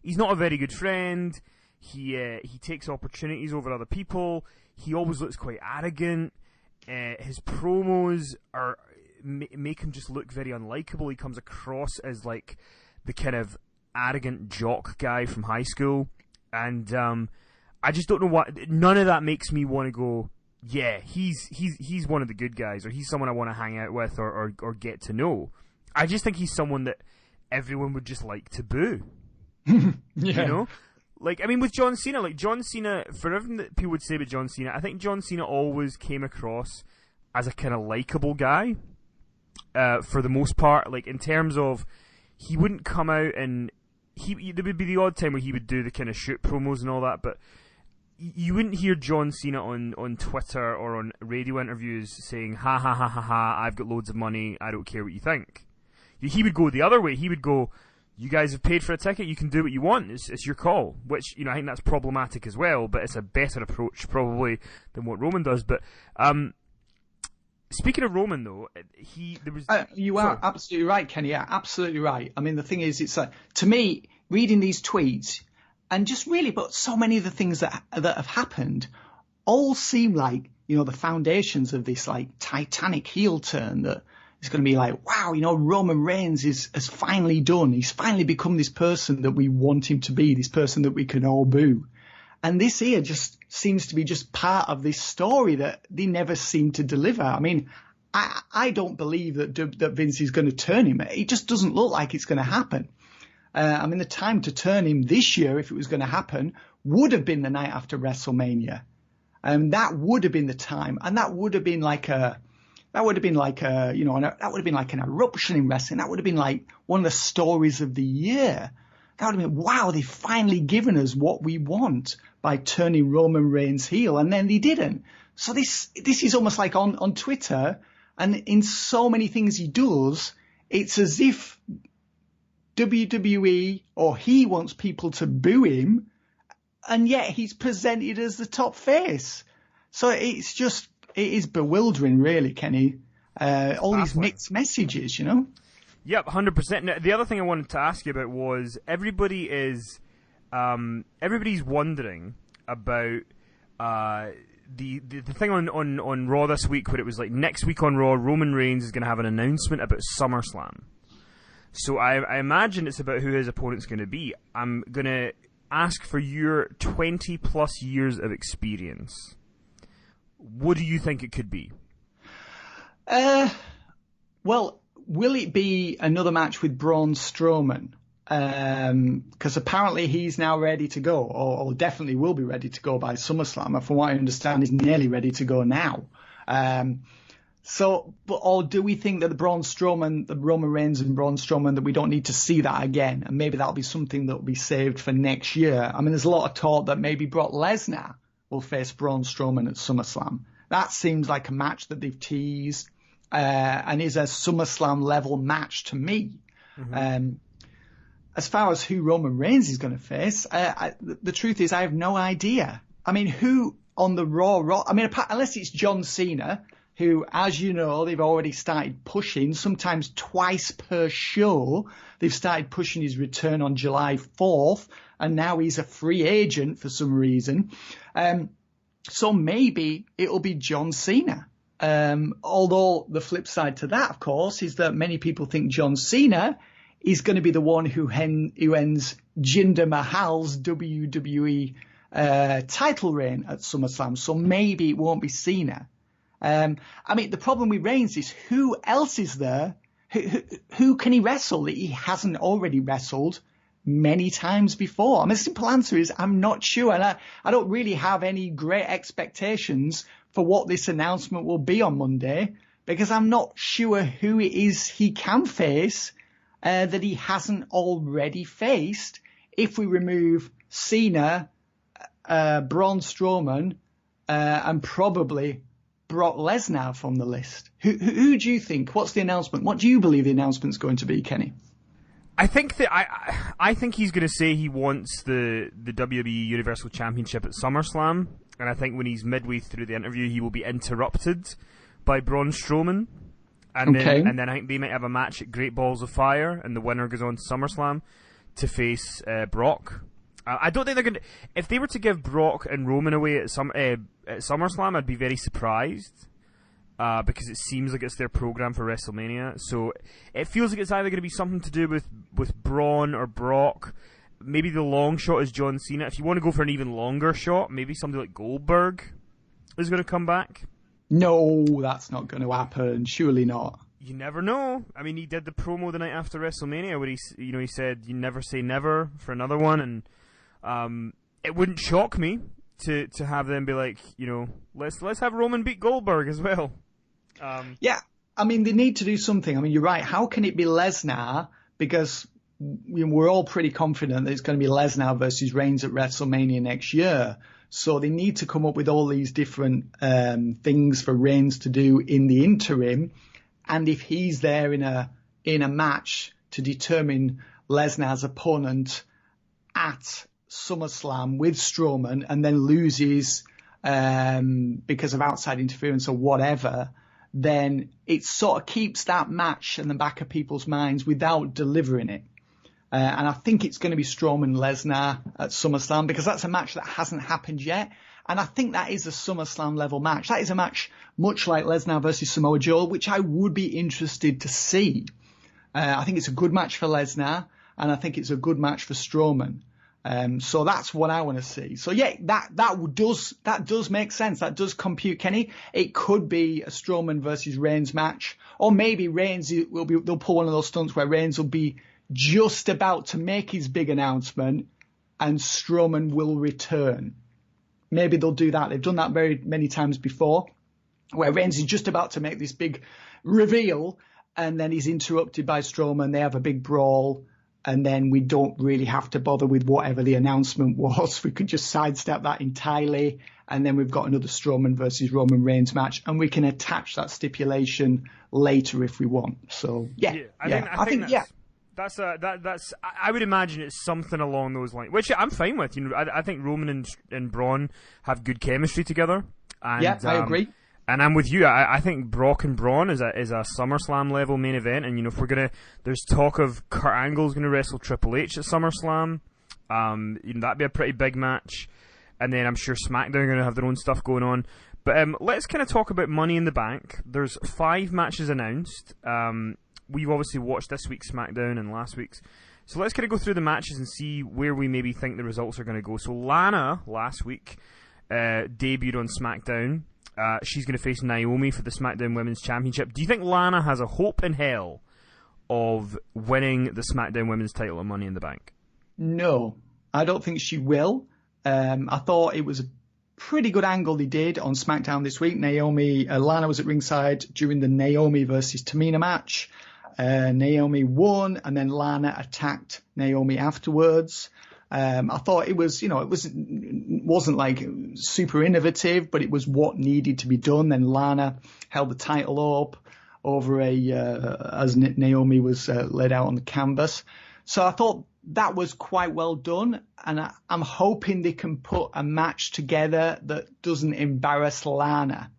he's not a very good friend. He takes opportunities over other people. He always looks quite arrogant. His promos make him just look very unlikable. He comes across as like the kind of arrogant jock guy from high school, and I just don't know what. None of that makes me want to go, yeah, he's one of the good guys, or he's someone I want to hang out with, or get to know. I just think he's someone that everyone would just like to boo. Yeah. You know? Like, I mean, with John Cena, for everything that people would say about John Cena, I think John Cena always came across as a kind of likable guy, for the most part. Like, in terms of, he wouldn't come out and, there would be the odd time where he would do the kind of shoot promos and all that, but you wouldn't hear John Cena on Twitter or on radio interviews saying, ha ha ha ha ha, I've got loads of money, I don't care what you think. He would go the other way. He would go, you guys have paid for a ticket, you can do what you want, it's your call. Which, you know, I think that's problematic as well, but it's a better approach probably than what Roman does. But speaking of Roman, though, you are absolutely right, Kenny. Yeah, absolutely right. I mean, the thing is, it's to me, reading these tweets, and just really, but so many of the things that have happened all seem like, you know, the foundations of this like titanic heel turn that is going to be like, wow, you know, Roman Reigns has finally done. He's finally become this person that we want him to be, this person that we can all boo. And this here just seems to be just part of this story that they never seem to deliver. I mean, I don't believe that Vince is going to turn him. It just doesn't look like it's going to happen. I mean, the time to turn him this year, if it was going to happen, would have been the night after WrestleMania. That would have been the time, and that would have been like an eruption in wrestling. That would have been like one of the stories of the year. That would have been, wow, they've finally given us what we want by turning Roman Reigns heel, and then they didn't. So this is almost like on Twitter, and in so many things he does, it's as if WWE or he wants people to boo him, and yet he's presented as the top face. So it is bewildering, really, Kenny. All these mixed messages, you know? Yep, 100%. Now, the other thing I wanted to ask you about was everybody's wondering about the thing on Raw this week, where it was like, next week on Raw, Roman Reigns is going to have an announcement about SummerSlam. So I imagine it's about who his opponent's going to be. I'm going to ask for your 20 plus years of experience. What do you think it could be? Well, will it be another match with Braun Strowman? Because apparently he's now ready to go, or definitely will be ready to go by SummerSlam. And from what I understand, he's nearly ready to go now. Or do we think that the Roman Reigns and Braun Strowman, that we don't need to see that again? And maybe that'll be something that'll be saved for next year. I mean, there's a lot of talk that maybe Brock Lesnar will face Braun Strowman at SummerSlam. That seems like a match that they've teased, and is a SummerSlam level match to me. Mm-hmm. As far as who Roman Reigns is going to face, the truth is I have no idea. I mean, who on the Raw. I mean, unless it's John Cena, who, as you know, they've already started pushing, sometimes twice per show. They've started pushing his return on July 4th, and now he's a free agent for some reason. So maybe it'll be John Cena. Although the flip side to that, of course, is that many people think John Cena is going to be the one who ends Jinder Mahal's WWE title reign at SummerSlam. So maybe it won't be Cena. I mean, the problem with Reigns is who else is there? Who can he wrestle that he hasn't already wrestled many times before? I mean, the simple answer is I'm not sure. And I don't really have any great expectations for what this announcement will be on Monday, because I'm not sure who it is he can face that he hasn't already faced if we remove Cena, Braun Strowman, and probably Brock Lesnar from the list. Who do you think? What's the announcement? What do you believe the announcement's going to be, Kenny? I think that I think he's going to say he wants the WWE Universal Championship at SummerSlam, and I think when he's midway through the interview, he will be interrupted by Braun Strowman, and then I think they might have a match at Great Balls of Fire, and the winner goes on to SummerSlam to face Brock. I don't think they're going to. If they were to give Brock and Roman away at SummerSlam, I'd be very surprised. Because it seems like it's their program for WrestleMania. So it feels like it's either going to be something to do with Braun or Brock. Maybe the long shot is John Cena. If you want to go for an even longer shot, maybe somebody like Goldberg is going to come back. No, that's not going to happen. Surely not. You never know. I mean, he did the promo the night after WrestleMania where he said, "You never say never" for another one, and it wouldn't shock me to have them be like, let's have Roman beat Goldberg as well. Yeah, I mean, they need to do something. I mean, you're right. How can it be Lesnar? Because we're all pretty confident that it's going to be Lesnar versus Reigns at WrestleMania next year. So they need to come up with all these different things for Reigns to do in the interim. And if he's there in a match to determine Lesnar's opponent at SummerSlam with Strowman and then loses because of outside interference or whatever, then it sort of keeps that match in the back of people's minds without delivering it. And I think it's going to be Strowman-Lesnar at SummerSlam because that's a match that hasn't happened yet. And I think that is a SummerSlam level match. That is a match much like Lesnar versus Samoa Joe, which I would be interested to see. I think it's a good match for Lesnar, and I think it's a good match for Strowman. So that's what I want to see. So yeah, that does make sense. That does compute, Kenny. It could be a Strowman versus Reigns match, or maybe Reigns they'll pull one of those stunts where Reigns will be just about to make his big announcement, and Strowman will return. Maybe they'll do that. They've done that very many times before, where Reigns is just about to make this big reveal, and then he's interrupted by Strowman. They have a big brawl. And then we don't really have to bother with whatever the announcement was. We could just sidestep that entirely. And then we've got another Strowman versus Roman Reigns match. And we can attach that stipulation later if we want. So, I think that's I would imagine it's something along those lines, which I'm fine with. I think Roman and Braun have good chemistry together. And, I agree. And I'm with you. I think Brock and Braun is a SummerSlam level main event. And if there's talk of Kurt Angle's going to wrestle Triple H at SummerSlam. That'd be a pretty big match. And then I'm sure SmackDown are going to have their own stuff going on. But let's kind of talk about Money in the Bank. There's 5 matches announced. We've obviously watched this week's SmackDown and last week's. So let's kind of go through the matches and see where we maybe think the results are going to go. So Lana last week debuted on SmackDown. She's going to face Naomi for the SmackDown Women's Championship. Do you think Lana has a hope in hell of winning the SmackDown Women's title at Money in the Bank? No, I don't think she will. I thought it was a pretty good angle they did on SmackDown this week. Lana was at ringside during the Naomi versus Tamina match. Naomi won, and then Lana attacked Naomi afterwards. I thought it was, it wasn't like super innovative, but it was what needed to be done. Then Lana held the title up over as Naomi was laid out on the canvas. So I thought that was quite well done, and I'm hoping they can put a match together that doesn't embarrass Lana.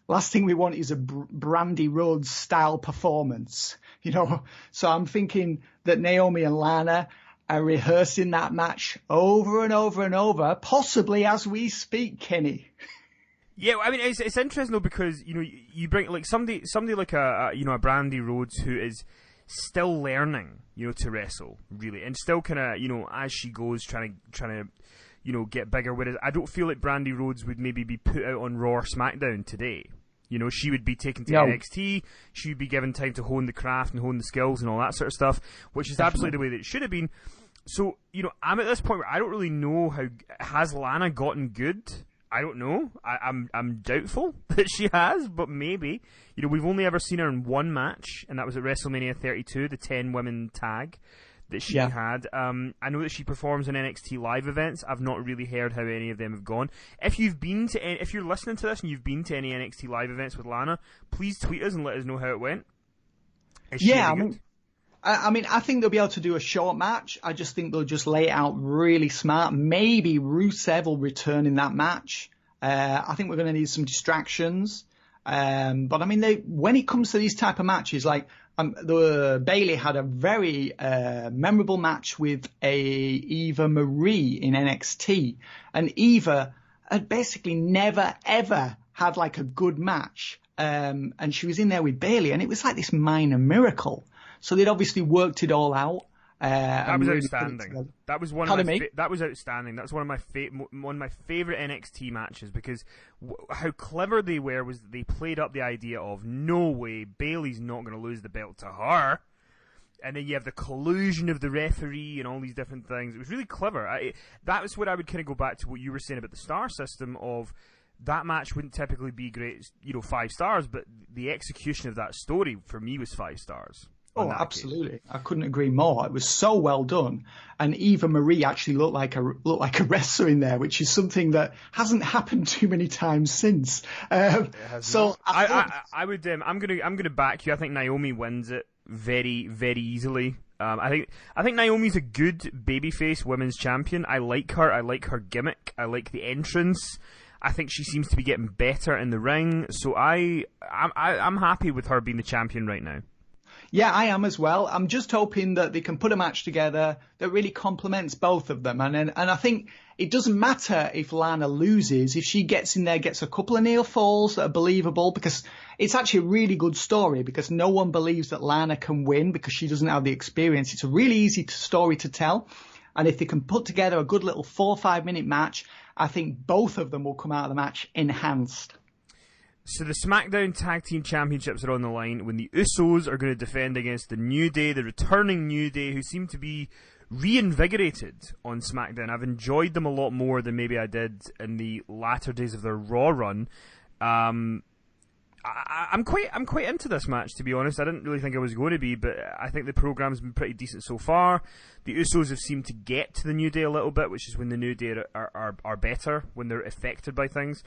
Last thing we want is a Brandy Rhodes style performance, So I'm thinking that Naomi and Lana are rehearsing that match over and over and over, possibly as we speak, Kenny. Yeah, I mean, it's interesting though, because you bring like somebody like a Brandy Rhodes who is still learning, to wrestle really, and still kind of as she goes trying to get bigger. Whereas I don't feel like Brandy Rhodes would maybe be put out on Raw or SmackDown today. She would be taken to NXT. She would be given time to hone the craft and hone the skills and all that sort of stuff, which is absolutely the way that it should have been. So I'm at this point where I don't really know has Lana gotten good. I don't know. I'm doubtful that she has, but maybe. We've only ever seen her in one match, and that was at WrestleMania 32, the 10 women tag that she had. I know that she performs in NXT live events. I've not really heard how any of them have gone. If you're listening to this and you've been to any NXT live events with Lana, please tweet us and let us know how it went. Is she any good? I think they'll be able to do a short match. I just think they'll just lay it out really smart. Maybe Rusev will return in that match. I think we're going to need some distractions. But I mean, when it comes to these type of matches, like Bayley had a very memorable match with Eva Marie in NXT, and Eva had basically never ever had like a good match. And she was in there with Bayley, and it was like this minor miracle. So they'd obviously worked it all out. That was outstanding. That was that was outstanding. That's one of my favorite NXT matches, because how clever they were was that they played up the idea of no way Bayley's not going to lose the belt to her, and then you have the collusion of the referee and all these different things. It was really clever. That was what I would kind of go back to what you were saying about the star system of. That match wouldn't typically be great, 5 stars, but the execution of that story for me was 5 stars. Oh, absolutely. Case. I couldn't agree more. It was so well done. And Eva Marie actually looked like a wrestler in there, which is something that hasn't happened too many times since. So I would I'm going to back you. I think Naomi wins it very, very easily. I think Naomi's a good babyface women's champion. I like her. I like her gimmick. I like the entrance. I think she seems to be getting better in the ring. So I'm happy with her being the champion right now. Yeah, I am as well. I'm just hoping that they can put a match together that really complements both of them. And I think it doesn't matter if Lana loses, if she gets in there, gets a couple of near falls that are believable, because it's actually a really good story, because no one believes that Lana can win because she doesn't have the experience. It's a really easy story to tell. And if they can put together a good little 4 or 5 minute match, I think both of them will come out of the match enhanced. So the SmackDown Tag Team Championships are on the line when the Usos are going to defend against the New Day, the returning New Day, who seem to be reinvigorated on SmackDown. I've enjoyed them a lot more than maybe I did in the latter days of their Raw run. I'm quite into this match, to be honest. I didn't really think I was going to be, but I think the program's been pretty decent so far. The Usos have seemed to get to the New Day a little bit, which is when the New Day are better, when they're affected by things.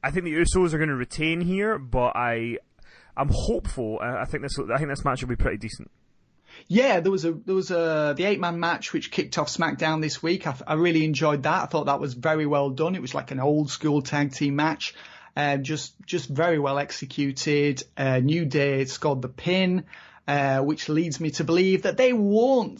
I think the Usos are going to retain here, but I'm hopeful. I think this match will be pretty decent. Yeah, there was the 8-man match which kicked off SmackDown this week. I really enjoyed that. I thought that was very well done. It was like an old school tag team match, just very well executed. New Day scored the pin. Which leads me to believe that they will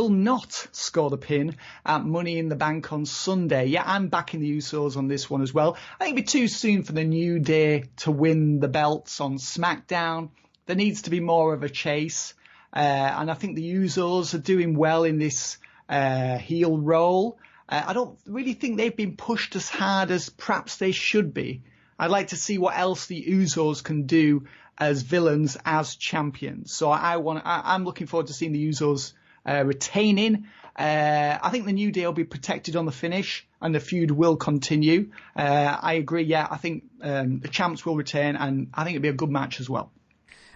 not score the pin at Money in the Bank on Sunday. Yeah, I'm backing the Usos on this one as well. I think it'd be too soon for the New Day to win the belts on SmackDown. There needs to be more of a chase. And I think the Usos are doing well in this heel role. I don't really think they've been pushed as hard as perhaps they should be. I'd like to see what else the Usos can do as villains, as champions. So I'm looking forward to seeing the Usos retaining. I think the New Day will be protected on the finish, and the feud will continue. I agree. Yeah, I think the champs will retain, and I think it'll be a good match as well.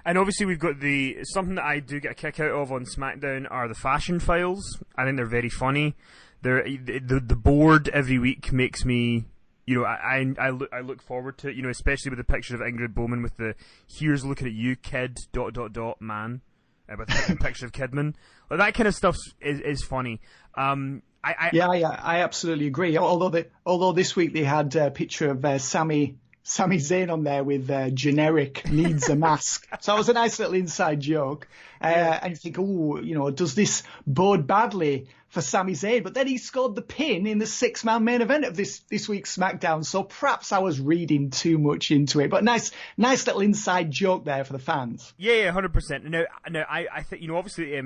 And obviously we've got something that I do get a kick out of on SmackDown are the fashion files. I think they're very funny. The board every week makes me... I look forward to it, especially with the picture of Ingrid Bowman with the "Here's looking at you, kid, ... man." with a picture of Kidman. Like, that kind of stuff is funny. I absolutely agree. Although this week they had a picture of Sami Zayn on there with generic needs a mask. So it was a nice little inside joke. And you think, does this bode badly for Sami Zayn? But then he scored the pin in the 6-man main event of this week's SmackDown. So perhaps I was reading too much into it. But nice little inside joke there for the fans. Yeah, 100%. Now I think, obviously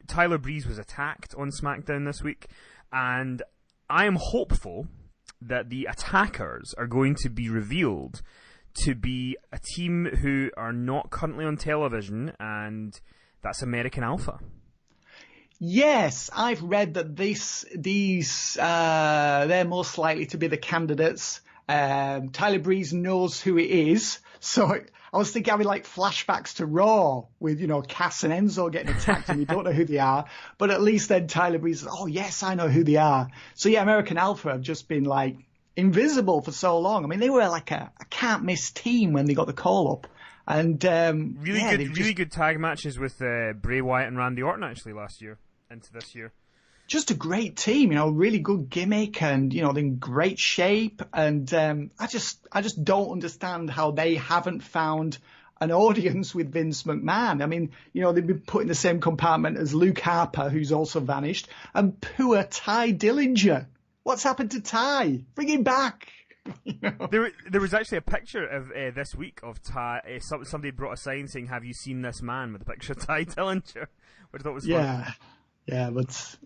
Tyler Breeze was attacked on SmackDown this week, and I am hopeful that the attackers are going to be revealed to be a team who are not currently on television, and that's American Alpha. Yes, I've read that they're most likely to be the candidates. Tyler Breeze knows who it is, so I was thinking having like flashbacks to Raw with, Cass and Enzo getting attacked and you don't know who they are, but at least then Tyler Breeze says, oh yes, I know who they are. So yeah, American Alpha have just been like invisible for so long. I mean, they were like a can't miss team when they got the call up. And really good tag matches with Bray Wyatt and Randy Orton actually last year into this year. Just a great team, really good gimmick, and they're in great shape. And I just don't understand how they haven't found an audience with Vince McMahon. I mean, they've been put in the same compartment as Luke Harper, who's also vanished, and poor Ty Dillinger. What's happened to Ty? Bring him back. There was actually a picture of this week of Ty. Somebody brought a sign saying, "Have you seen this man?" with a picture of Ty Dillinger, which I thought was fun. Yeah,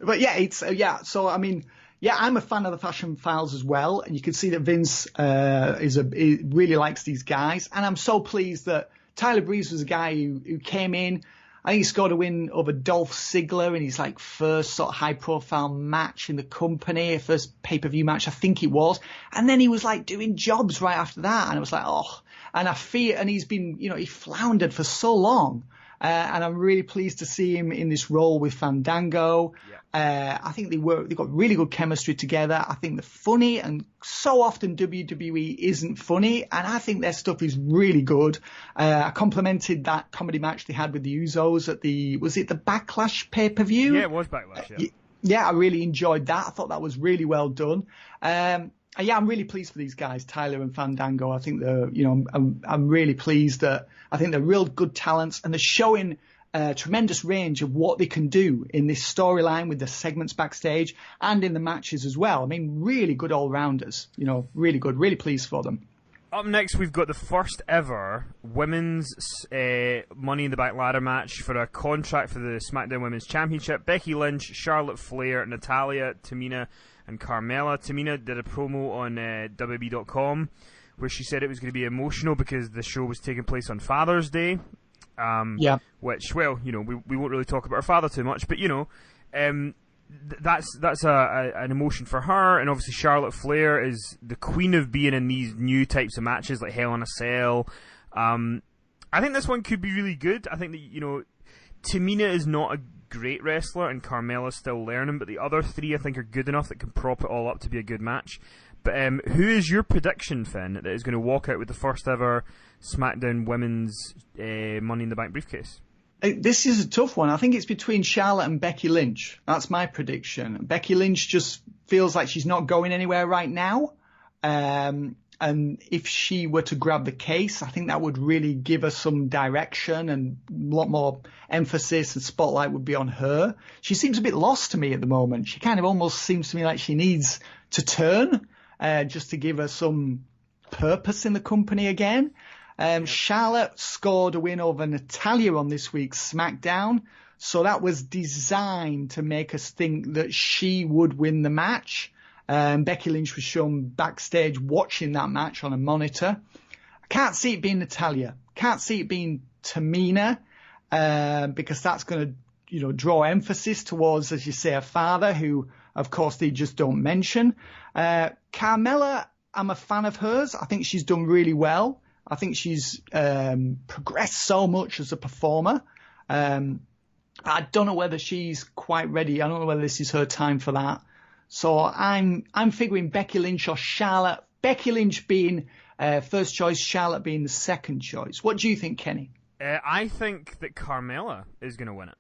but yeah, it's So I mean, I'm a fan of the Fashion Files as well, and you can see that Vince he really likes these guys, and I'm so pleased that Tyler Breeze was a guy who came in. I think he scored a win over Dolph Ziggler in his like first sort of high profile match in the company, first pay-per-view match, I think it was. And then he was like doing jobs right after that. And I was like, and he's been, he floundered for so long. And I'm really pleased to see him in this role with Fandango. Yeah. I think they've got really good chemistry together. I think they're funny, and so often WWE isn't funny, and I think their stuff is really good. I complimented that comedy match they had with the Usos at was it the Backlash pay-per-view? Yeah, it was Backlash, yeah, I really enjoyed that. I thought that was really well done. I'm really pleased for these guys, Tyler and Fandango. I think they're, I'm really pleased that I think they're real good talents, and they're showing a tremendous range of what they can do in this storyline with the segments backstage and in the matches as well. I mean, really good all-rounders, really good, really pleased for them. Up next, we've got the first ever women's Money in the Bank ladder match for a contract for the SmackDown Women's Championship. Becky Lynch, Charlotte Flair, Natalya, Tamina, and Carmella. Tamina did a promo on WWE.com where she said it was going to be emotional because the show was taking place on Father's Day. Which, we won't really talk about her father too much, but that's an emotion for her. And obviously Charlotte Flair is the queen of being in these new types of matches like Hell in a Cell. I think this one could be really good. I think that Tamina is not a great wrestler and Carmella's still learning, but the other three I think are good enough that can prop it all up to be a good match. But who is your prediction, Finn, that is going to walk out with the first ever SmackDown Women's Money in the Bank briefcase? This is a tough one. I think it's between Charlotte and Becky Lynch. That's my prediction. Becky Lynch just feels like she's not going anywhere right now. And if she were to grab the case, I think that would really give her some direction, and a lot more emphasis and spotlight would be on her. She seems a bit lost to me at the moment. She kind of almost seems to me like she needs to turn just to give her some purpose in the company again. Charlotte scored a win over Natalya on this week's SmackDown, so that was designed to make us think that she would win the match. Becky Lynch was shown backstage watching that match on a monitor. I can't see it being Natalya. Can't see it being Tamina, because that's going to, draw emphasis towards, as you say, her father, who, of course, they just don't mention. Carmella, I'm a fan of hers. I think she's done really well. I think she's progressed so much as a performer. I don't know whether she's quite ready. I don't know whether this is her time for that. So I'm figuring Becky Lynch or Charlotte. Becky Lynch being first choice, Charlotte being the second choice. What do you think, Kenny? I think that Carmella is going to win it.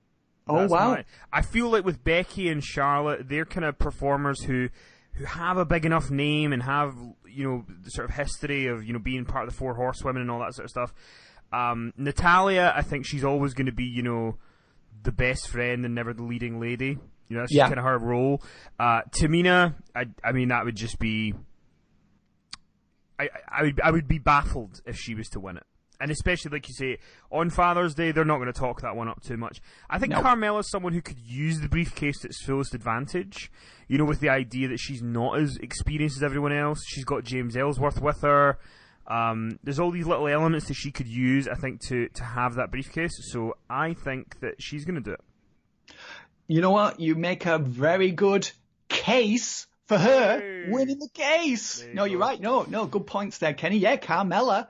Oh, wow. I feel like with Becky and Charlotte, they're kind of performers who have a big enough name and have, the sort of history of, being part of the Four Horsewomen and all that sort of stuff. Natalia, I think she's always going to be, the best friend and never the leading lady. That's just kind of her role. Tamina, I mean, that would just be... I would be baffled if she was to win it. And especially, like you say, on Father's Day, they're not going to talk that one up too much. I think Carmella's someone who could use the briefcase to its fullest advantage. With the idea that she's not as experienced as everyone else. She's got James Ellsworth with her. There's all these little elements that she could use, I think, to have that briefcase. So I think that she's going to do it. You know what? You make a very good case for her winning the case. You're right. No, good points there, Kenny. Yeah, Carmella.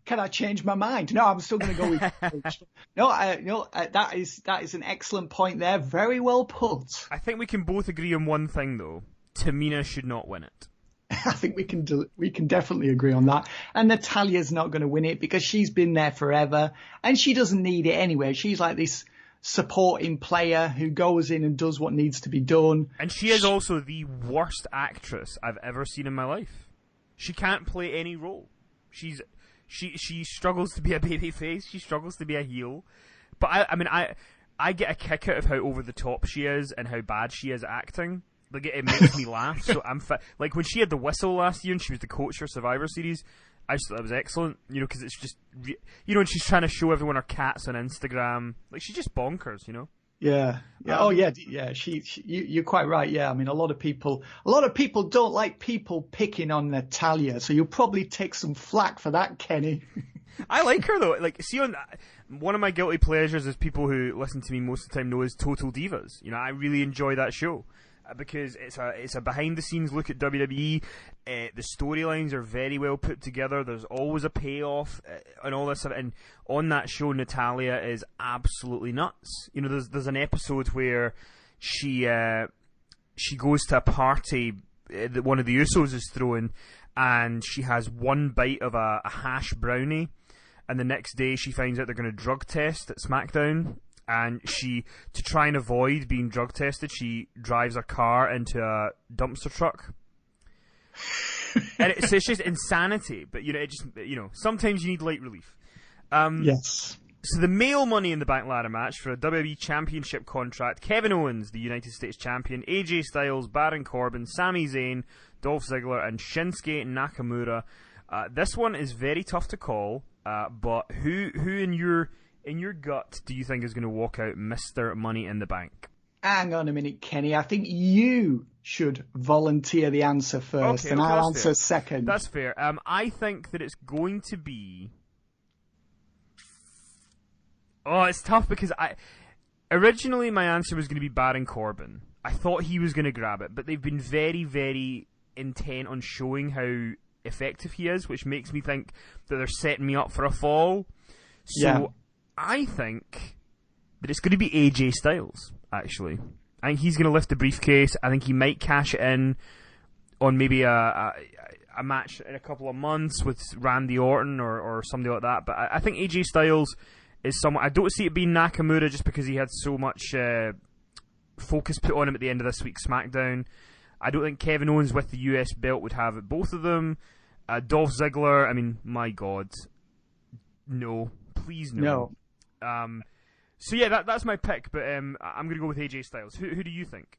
Can I change my mind? No, I'm still going to go with Coach. That is an excellent point there. Very well put. I think we can both agree on one thing, though. Tamina should not win it. I think we can definitely agree on that. And Natalia's not going to win it because she's been there forever and she doesn't need it anyway. She's like this supporting player who goes in and does what needs to be done. And she is also the worst actress I've ever seen in my life. She can't play any role. She struggles to be a baby face. She struggles to be a heel. But I get a kick out of how over the top she is and how bad she is at acting. Like it makes me laugh. So like when she had the whistle last year and she was the coach for Survivor Series, I just thought that was excellent. Because it's just and she's trying to show everyone her cats on Instagram. Like she's just bonkers. Yeah. You're quite right. Yeah. I mean, a lot of people don't like people picking on Natalya. So you'll probably take some flack for that, Kenny. I like her though. Like, see, one of my guilty pleasures, as people who listen to me most of the time know, is Total Divas. I really enjoy that show because it's a behind the scenes look at WWE. The storylines are very well put together. There's always a payoff and all this stuff. And on that show, Natalya is absolutely nuts. There's an episode where she goes to a party that one of the Usos is throwing, and she has one bite of a hash brownie, and the next day she finds out they're going to drug test at SmackDown. And to try and avoid being drug tested, she drives her car into a dumpster truck. And it's just insanity. But, sometimes you need light relief. Yes. So the male Money in the Bank ladder match for a WWE Championship contract, Kevin Owens, the United States Champion, AJ Styles, Baron Corbin, Sami Zayn, Dolph Ziggler, and Shinsuke Nakamura. This one is very tough to call, but who in your gut do you think is going to walk out Mr. Money in the Bank? Hang on a minute, Kenny. I think you should volunteer the answer first, and I'll answer second. That's fair. I think that it's going to be... Oh, it's tough because originally my answer was going to be Baron Corbin. I thought he was going to grab it, but they've been very, very intent on showing how effective he is, which makes me think that they're setting me up for a fall. So I think that it's going to be AJ Styles, actually. I think he's going to lift the briefcase. I think he might cash it in on maybe a match in a couple of months with Randy Orton or somebody like that. But I think AJ Styles is someone... I don't see it being Nakamura just because he had so much focus put on him at the end of this week's SmackDown. I don't think Kevin Owens with the US belt would have it, both of them. Dolph Ziggler, I mean, my God. No. Please no. So yeah, that's my pick, but I'm going to go with AJ Styles. Who do you think?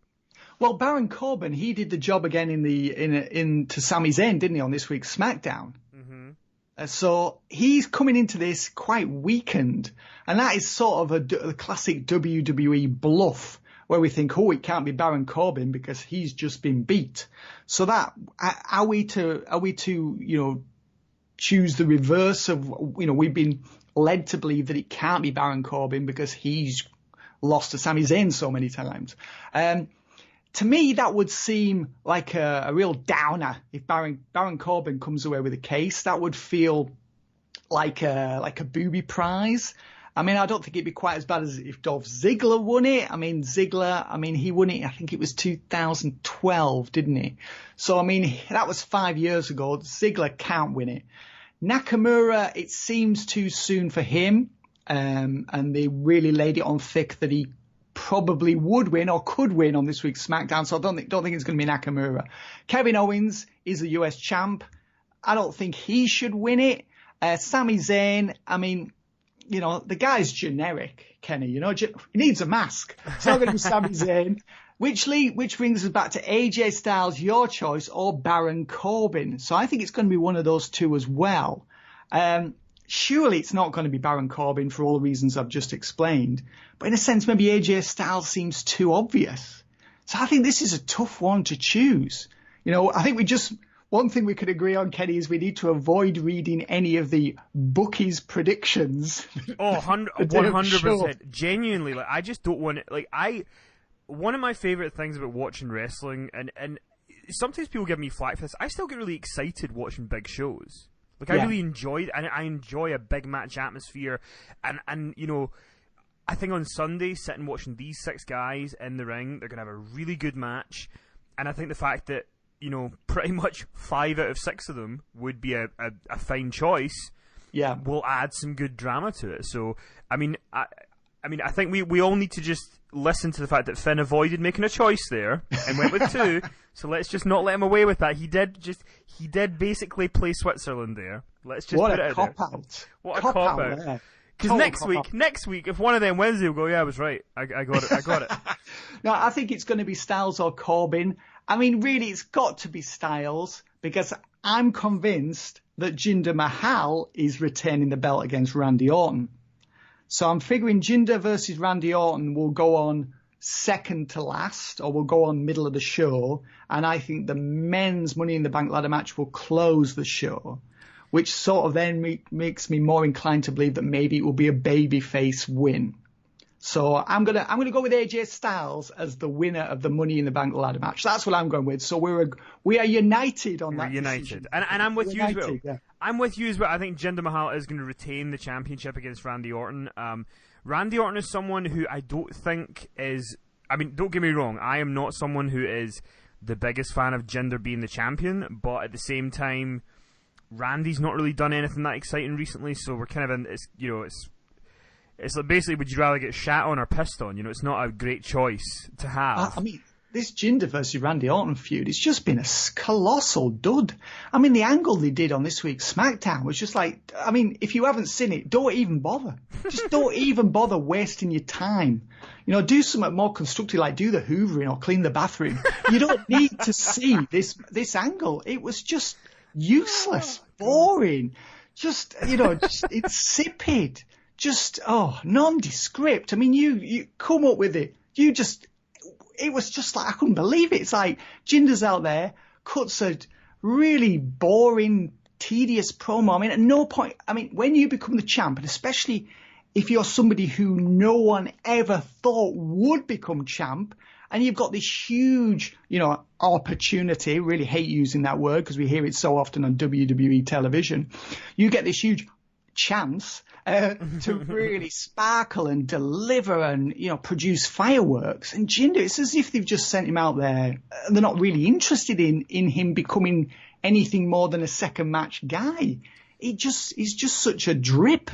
Well, Baron Corbin, he did the job again to Sami Zayn, didn't he, on this week's SmackDown? Mm-hmm. So he's coming into this quite weakened, and that is sort of a classic WWE bluff, where we think, oh, it can't be Baron Corbin because he's just been beat. So that are we to choose the reverse of we've been led to believe that it can't be Baron Corbin because he's lost to Sami Zayn so many times. To me, that would seem like a real downer if Baron Corbin comes away with a case. That would feel like a booby prize. I mean, I don't think it'd be quite as bad as if Dolph Ziggler won it. I mean, he won it, I think it was 2012, didn't he? So, I mean, that was 5 years ago. Ziggler can't win it. Nakamura, it seems too soon for him. and they really laid it on thick that he probably would win or could win on this week's SmackDown. So I don't think it's going to be Nakamura. Kevin Owens is the US champ. I don't think he should win it. Sami Zayn, I mean, you know, the guy's generic, Kenny. You know, he needs a mask. It's not going to be Sami Zayn. Which brings us back to AJ Styles, your choice, or Baron Corbin. So I think it's going to be one of those two as well. Surely it's not going to be Baron Corbin for all the reasons I've just explained. But in a sense, maybe AJ Styles seems too obvious. So I think this is a tough one to choose. You know, I think one thing we could agree on, Kenny, is we need to avoid reading any of the bookies' predictions. Oh, 100%. Genuinely, like, I just don't want it. One of my favorite things about watching wrestling, and sometimes people give me flack for this, I still get really excited watching big shows. Like, I really enjoy it, and I enjoy a big match atmosphere, and you know, I think on Sunday, sitting watching these 6 guys in the ring, they're going to have a really good match, and I think the fact that, you know, pretty much 5 out of 6 of them would be a fine choice, will add some good drama to it. So, I mean, I think we all need to just listen to the fact that Finn avoided making a choice there and went with 2. So let's just not let him away with that. He did basically play Switzerland there. Let's just put it out there. What a cop out. Because next week, if one of them wins, he'll go, yeah, I was right. I got it. No, I think it's going to be Styles or Corbin. I mean, really, it's got to be Styles, because I'm convinced that Jinder Mahal is retaining the belt against Randy Orton. So I'm figuring Jinder versus Randy Orton will go on second to last, or will go on middle of the show. And I think the men's Money in the Bank ladder match will close the show, which sort of then makes me more inclined to believe that maybe it will be a babyface win. So I'm gonna go with AJ Styles as the winner of the Money in the Bank ladder match. That's what I'm going with. So we are united on that. We're united, and I'm with you as well. Yeah. I'm with you as well. I think Jinder Mahal is going to retain the championship against Randy Orton. Randy Orton is someone who I don't think is. I mean, don't get me wrong. I am not someone who is the biggest fan of Jinder being the champion, but at the same time, Randy's not really done anything that exciting recently. So we're kind of in. It's like basically, would you rather get shat on or pissed on? You know, it's not a great choice to have. I mean, this Jinder versus Randy Orton feud, it's just been a colossal dud. I mean, the angle they did on this week's SmackDown was just like, I mean, if you haven't seen it, don't even bother. Just don't even bother wasting your time. You know, do something more constructive, like do the hoovering or clean the bathroom. You don't need to see this angle. It was just useless, boring, just, you know, just insipid. Just, nondescript. I mean, you come up with it. It was just like, I couldn't believe it. It's like, Jinder's out there, cuts a really boring, tedious promo. I mean, at no point, I mean, when you become the champ, and especially if you're somebody who no one ever thought would become champ, and you've got this huge, you know, opportunity, really hate using that word because we hear it so often on WWE television. You get this huge chance to really sparkle and deliver and, you know, produce fireworks. And Jinder, it's as if they've just sent him out there. They're not really interested in him becoming anything more than a second match guy. He's just such a drip.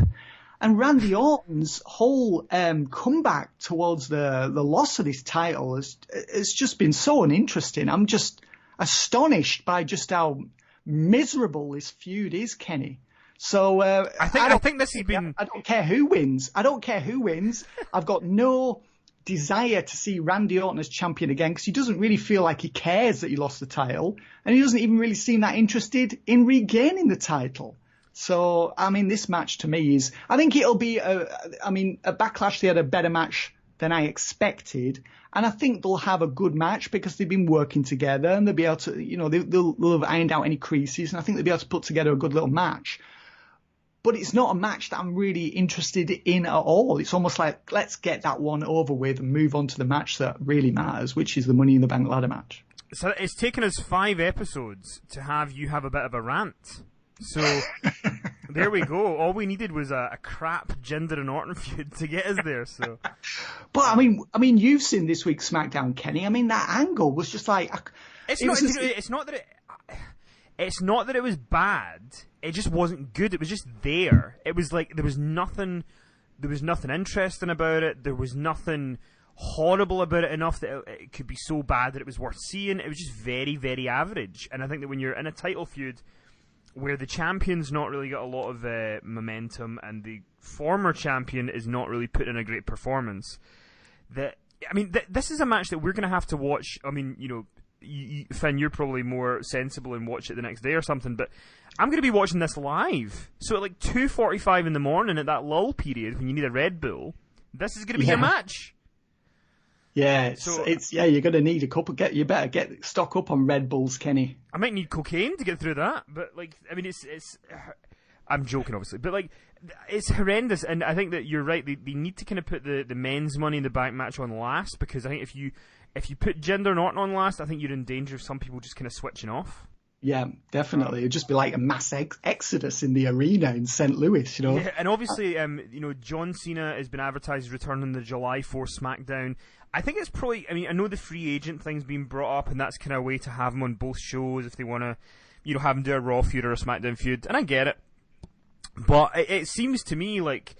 And Randy Orton's whole comeback towards the loss of this title has just been so uninteresting. I'm just astonished by just how miserable this feud is, Kenny. So I think this has been. I don't care who wins. I've got no desire to see Randy Orton as champion again because he doesn't really feel like he cares that he lost the title, and he doesn't even really seem that interested in regaining the title. So I mean, this match to me is. I think it'll be. A Backlash. They had a better match than I expected, and I think they'll have a good match because they've been working together and they'll be able to. You know, they'll have ironed out any creases, and I think they'll be able to put together a good little match. But it's not a match that I'm really interested in at all. It's almost like, let's get that one over with and move on to the match that really matters, which is the Money in the Bank ladder match. So it's taken us 5 episodes to have you have a bit of a rant. So there we go. All we needed was a crap Jinder and Orton feud to get us there. So, but I mean, you've seen this week's SmackDown, Kenny. I mean, that angle was just like it's not that it was bad. It just wasn't good. It was just there. It was like there was nothing there was nothing interesting about it. There was nothing horrible about it enough that it could be so bad that it was worth seeing. It was just very, very average. And I think that when you're in a title feud where the champion's not really got a lot of momentum and the former champion is not really putting in a great performance, this is a match that we're going to have to watch. I mean, Finn, you're probably more sensible and watch it the next day or something, but I'm going to be watching this live. So at like 2:45 in the morning at that lull period when you need a Red Bull, this is going to be your match. Yeah, you're going to need a couple. You better get stock up on Red Bulls, Kenny. I might need cocaine to get through that, but it's. I'm joking, obviously, but it's horrendous, and I think that you're right. They need to kind of put the men's Money in the Bank match on last, because I think if you put Jinder and Orton on last, I think you're in danger of some people just kind of switching off. Yeah, definitely. It'd just be like a mass exodus in the arena in St. Louis, Yeah, and obviously, John Cena has been advertised returning the July 4th SmackDown. I think it's probably. I mean, I know the free agent thing's been brought up, and that's kind of a way to have him on both shows if they want to, have him do a Raw feud or a SmackDown feud, and I get it. But it seems to me like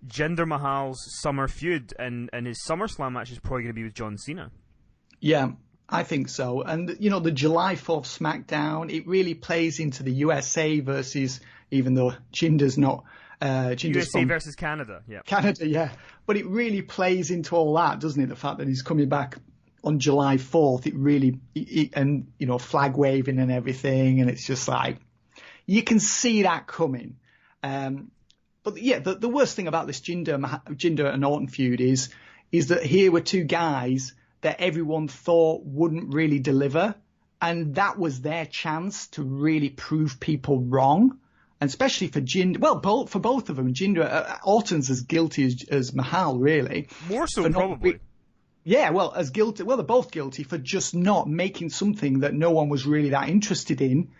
Jinder Mahal's summer feud and his SummerSlam match is probably going to be with John Cena. Yeah, I think so. And, the July 4th SmackDown, it really plays into the USA versus, even though Jinder's not... USA versus Canada, yeah. Canada, yeah. But it really plays into all that, doesn't it? The fact that he's coming back on July 4th, it really... and, flag waving and everything, and it's just like... You can see that coming. But yeah, the worst thing about this Jinder and Orton feud is that here were two guys that everyone thought wouldn't really deliver, and that was their chance to really prove people wrong, and especially for Jinder. Well, for both of them, Jinder, Orton's as guilty as Mahal, really. More so, probably. Yeah, well, as guilty. Well, they're both guilty for just not making something that no one was really that interested in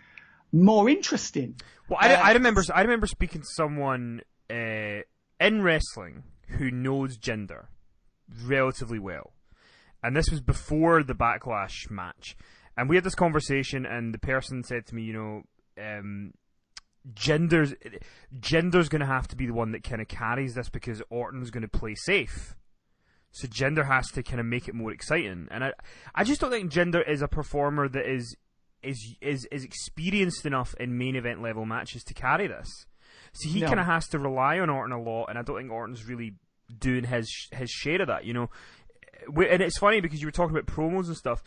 more interesting. Well, I remember speaking to someone in wrestling who knows Jinder relatively well. And this was before the Backlash match. And we had this conversation, and the person said to me, Jinder's going to have to be the one that kind of carries this because Orton's going to play safe. So Jinder has to kind of make it more exciting. And I just don't think Jinder is a performer that is experienced enough in main event level matches to carry this. So he kind of has to rely on Orton a lot, and I don't think Orton's really doing his share of that, And it's funny because you were talking about promos and stuff.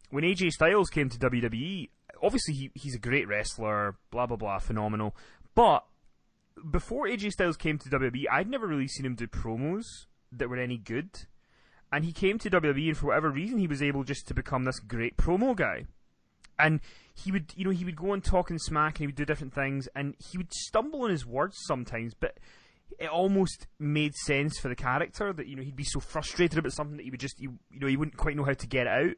When AJ Styles came to WWE, obviously he's a great wrestler, blah, blah, blah, phenomenal. But before AJ Styles came to WWE, I'd never really seen him do promos that were any good. And he came to WWE, and for whatever reason, he was able just to become this great promo guy. And he would go and talk and smack, and he would do different things, and he would stumble on his words sometimes, but it almost made sense for the character that, he'd be so frustrated about something that he would just, he wouldn't quite know how to get it out,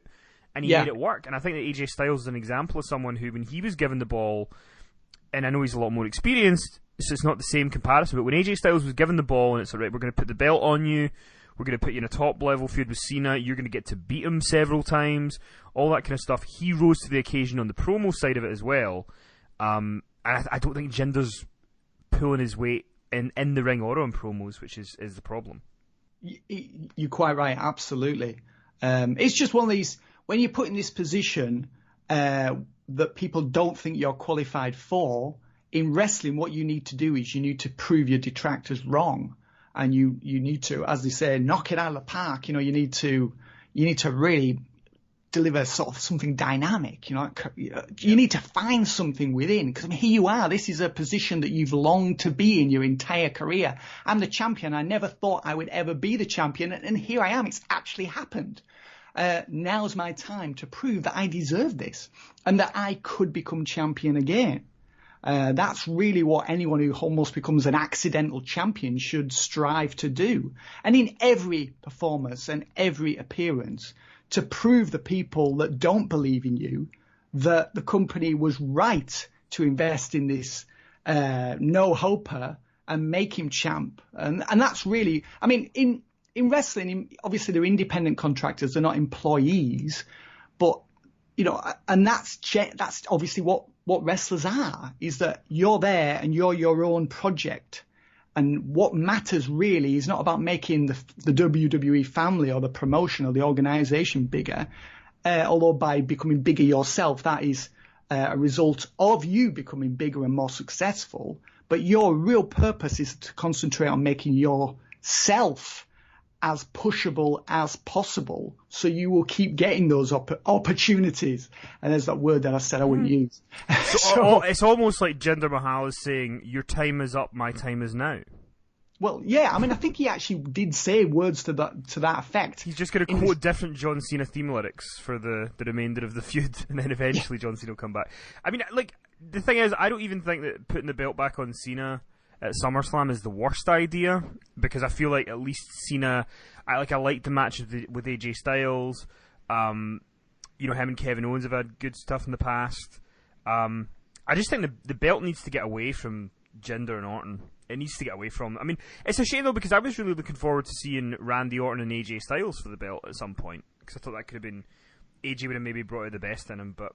and he made it work. And I think that AJ Styles is an example of someone who, when he was given the ball, and I know he's a lot more experienced, so it's not the same comparison, but when AJ Styles was given the ball, and it's all right, we're going to put the belt on you, we're going to put you in a top-level feud with Cena, you're going to get to beat him several times, all that kind of stuff. He rose to the occasion on the promo side of it as well. And I don't think Jinder's pulling his weight in the ring or on promos, which is the problem. You're quite right, absolutely. It's just one of these, when you're put in this position that people don't think you're qualified for, in wrestling what you need to do is you need to prove your detractors wrong. And you need to, as they say, knock it out of the park. You need to really deliver sort of something dynamic. You need to find something within. Because here you are. This is a position that you've longed to be in your entire career. I'm the champion. I never thought I would ever be the champion, and here I am. It's actually happened. Now's my time to prove that I deserve this and that I could become champion again. That's really what anyone who almost becomes an accidental champion should strive to do. And in every performance and every appearance, to prove the people that don't believe in you that the company was right to invest in this no-hoper and make him champ. And that's really, I mean, in wrestling, obviously they're independent contractors, they're not employees, but and that's obviously what wrestlers are, is that you're there and you're your own project. And what matters really is not about making the WWE family or the promotion or the organization bigger, although by becoming bigger yourself, that is a result of you becoming bigger and more successful. But your real purpose is to concentrate on making yourself as pushable as possible, so you will keep getting those opportunities. And there's that word that I said I wouldn't use. So it's almost like Jinder Mahal is saying, your time is up, my time is now. Well, yeah, I mean, I think he actually did say words to that effect. He's just going to quote different John Cena theme lyrics for the remainder of the feud, and then eventually John Cena will come back. I mean, like, the thing is, I don't even think that putting the belt back on Cena at SummerSlam is the worst idea, because I feel like at least Cena, I like the match with AJ Styles. Him and Kevin Owens have had good stuff in the past. I just think the belt needs to get away from Jinder and Orton. It needs to get away from. I mean, it's a shame though, because I was really looking forward to seeing Randy Orton and AJ Styles for the belt at some point, because I thought that could have been, AJ would have maybe brought out the best in him, but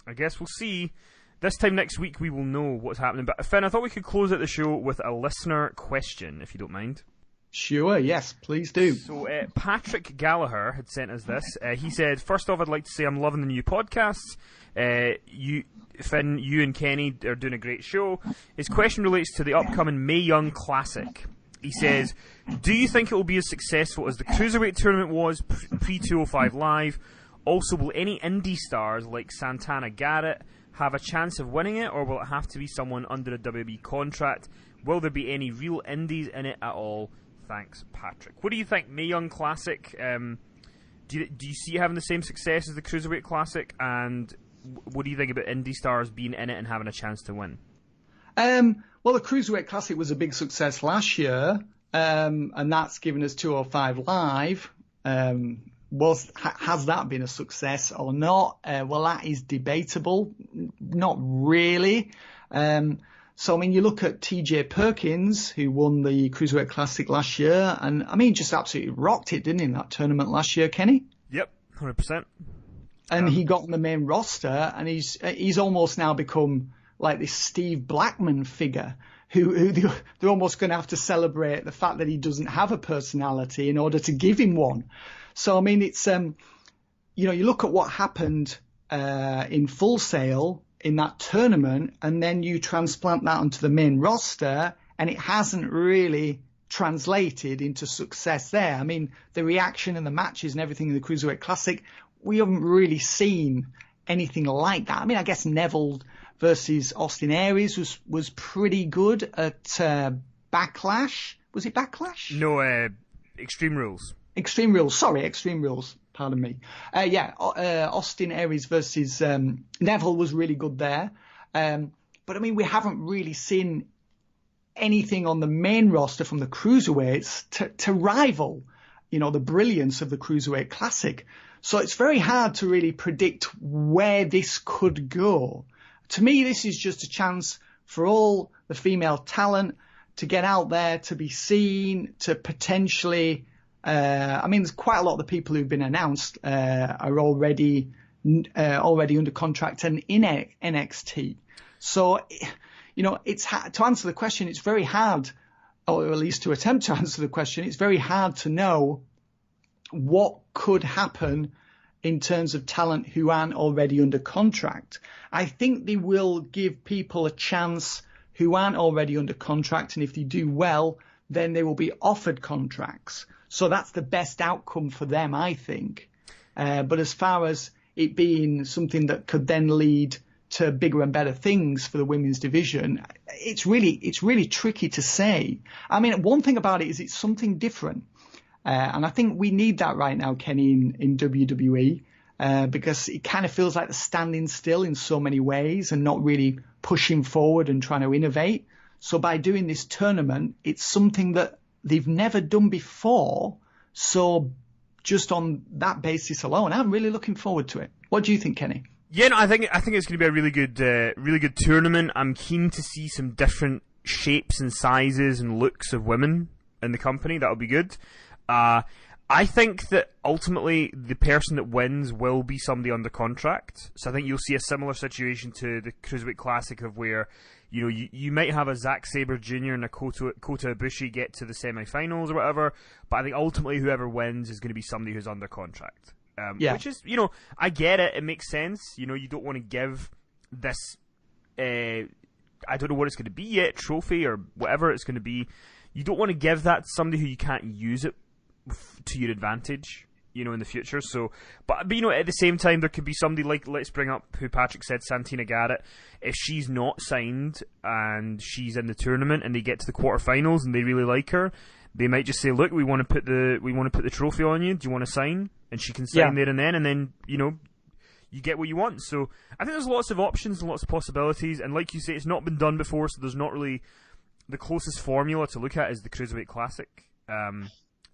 I guess we'll see. This time next week we will know what's happening. But Finn, I thought we could close out the show with a listener question, if you don't mind. Sure, yes, please do. So Patrick Gallagher had sent us this. He said, first off, I'd like to say I'm loving the new podcasts. Finn, you and Kenny are doing a great show. His question relates to the upcoming Mae Young Classic. He says, do you think it will be as successful as the Cruiserweight tournament was pre-205 Live? Also, will any indie stars like Santana Garrett have a chance of winning it, or will it have to be someone under a WWE contract? Will there be any real indies in it at all? Thanks, Patrick. What do you think, Mae Young Classic? Do you see it having the same success as the Cruiserweight Classic? And what do you think about indie stars being in it and having a chance to win? Well, the Cruiserweight Classic was a big success last year, and that's given us 205 Live. Has that been a success or not? Well, that is debatable. Not really. So, I mean, you look at TJ Perkins, who won the Cruiserweight Classic last year, and, I mean, just absolutely rocked it, didn't he, in that tournament last year, Kenny? Yep, 100%. And he got on the main roster, and he's almost now become like this Steve Blackman figure, who they're almost going to have to celebrate the fact that he doesn't have a personality in order to give him one. So, I mean, it's, you look at what happened in Full Sail in that tournament, and then you transplant that onto the main roster, and it hasn't really translated into success there. I mean, the reaction and the matches and everything in the Cruiserweight Classic, we haven't really seen anything like that. I mean, I guess Neville versus Austin Aries was pretty good at Backlash. Was it Backlash? No, Extreme Rules. Extreme Rules. Pardon me. Austin Aries versus Neville was really good there. But I mean, we haven't really seen anything on the main roster from the Cruiserweights to rival, the brilliance of the Cruiserweight Classic. So it's very hard to really predict where this could go. To me, this is just a chance for all the female talent to get out there, to be seen, to potentially, there's quite a lot of the people who've been announced are already under contract and in NXT. So, it's to answer the question, it's very hard, or at least to attempt to answer the question, it's very hard to know what could happen in terms of talent who aren't already under contract. I think they will give people a chance who aren't already under contract, and if they do well, then they will be offered contracts. So that's the best outcome for them, I think. But as far as it being something that could then lead to bigger and better things for the women's division, it's really tricky to say. I mean, one thing about it is it's something different. And I think we need that right now, Kenny, in WWE, because it kind of feels like they're standing still in so many ways and not really pushing forward and trying to innovate. So by doing this tournament, it's something that they've never done before. So just on that basis alone, I'm really looking forward to it. What do you think, Kenny? Yeah, no, I think it's going to be a really good tournament. I'm keen to see some different shapes and sizes and looks of women in the company. That'll be good. I think that ultimately the person that wins will be somebody under contract. So I think you'll see a similar situation to the Cruiserweight Classic of where, you might have a Zack Sabre Jr. and a Kota Ibushi get to the semi-finals or whatever, but I think ultimately whoever wins is going to be somebody who's under contract. Which is, I get it. It makes sense. You don't want to give this, I don't know what it's going to be yet, trophy or whatever it's going to be. You don't want to give that to somebody who you can't use it to your advantage, in the future. So, but at the same time, there could be somebody like, let's bring up who Patrick said, Santina Garrett. If she's not signed and she's in the tournament and they get to the quarterfinals and they really like her, they might just say, look, we want to put the trophy on you. Do you want to sign? And she can sign there and then, you get what you want. So I think there's lots of options and lots of possibilities. And like you say, it's not been done before, so there's not really the closest formula to look at is the Cruiserweight Classic. And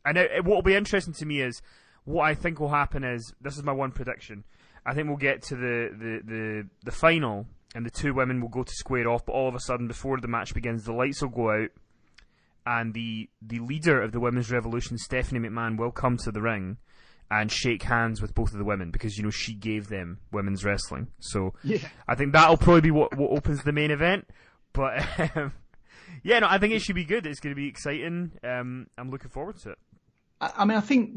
what will be interesting to me is what I think will happen is, this is my one prediction. I think we'll get to the final and the two women will go to square off, but all of a sudden before the match begins, the lights will go out and the leader of the Women's Revolution, Stephanie McMahon, will come to the ring and shake hands with both of the women because, she gave them women's wrestling. So I think that'll probably be what opens the main event. But I think it should be good. It's going to be exciting. I'm looking forward to it. I think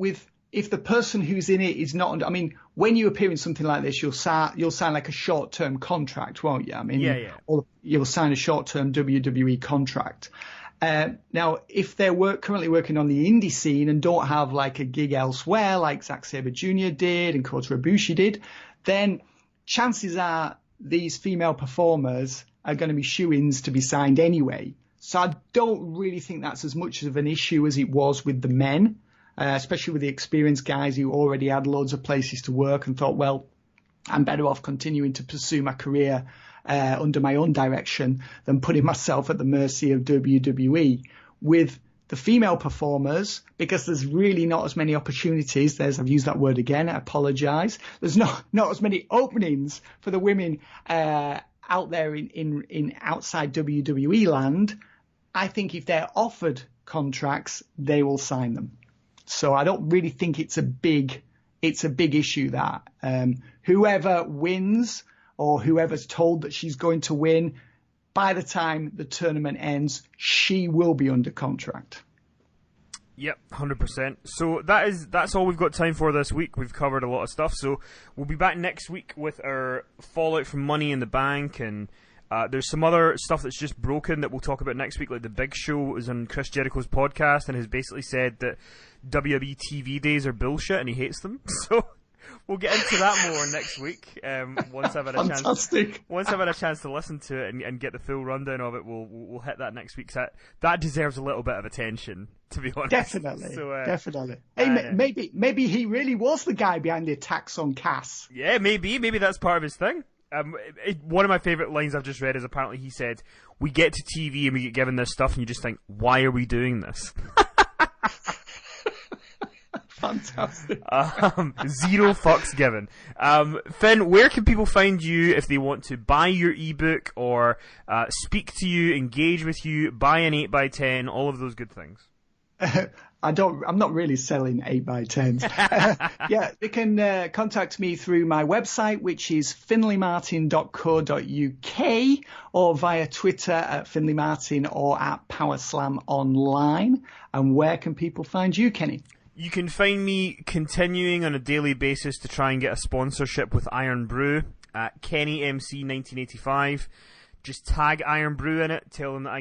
if the person who's in it is not, when you appear in something like this, you'll sign like a short-term contract, won't you? Or you'll sign a short-term WWE contract. Now, if they're currently working on the indie scene and don't have like a gig elsewhere, like Zack Sabre Jr. did and Kota Ibushi did, then chances are these female performers are going to be shoo-ins to be signed anyway. So I don't really think that's as much of an issue as it was with the men, especially with the experienced guys who already had loads of places to work and thought, well, I'm better off continuing to pursue my career under my own direction than putting myself at the mercy of WWE. With the female performers, because there's really not as many opportunities, I've used that word again, I apologise, there's not as many openings for the women out there in outside WWE land. I think if they're offered contracts, they will sign them. So I don't really think it's a big issue that whoever wins or whoever's told that she's going to win, by the time the tournament ends, she will be under contract. Yep, 100%. So that's all we've got time for this week. We've covered a lot of stuff. So we'll be back next week with our fallout from Money in the Bank, and there's some other stuff that's just broken that we'll talk about next week. Like the Big Show was on Chris Jericho's podcast and has basically said that WWE TV days are bullshit and he hates them. So we'll get into that more next week. Once I've had a chance to listen to it and get the full rundown of it, we'll hit that next week. That deserves a little bit of attention, to be honest. Definitely, definitely. Hey, maybe he really was the guy behind the attacks on Cass. Yeah, maybe that's part of his thing. One of my favourite lines I've just read is apparently he said, "We get to TV and we get given this stuff, and you just think, why are we doing this?" Fantastic. Zero fucks given. Finn, where can people find you if they want to buy your ebook or speak to you, engage with you, buy an 8x10, all of those good things? I'm not really selling 8x10s. Yeah, they can contact me through my website, which is finleymartin.co.uk, or via Twitter at finleymartin or at PowerSlam Online. And where can people find you, Kenny? You can find me continuing on a daily basis to try and get a sponsorship with Iron Brew at KennyMC1985. Just tag Iron Brew in it. Tell them that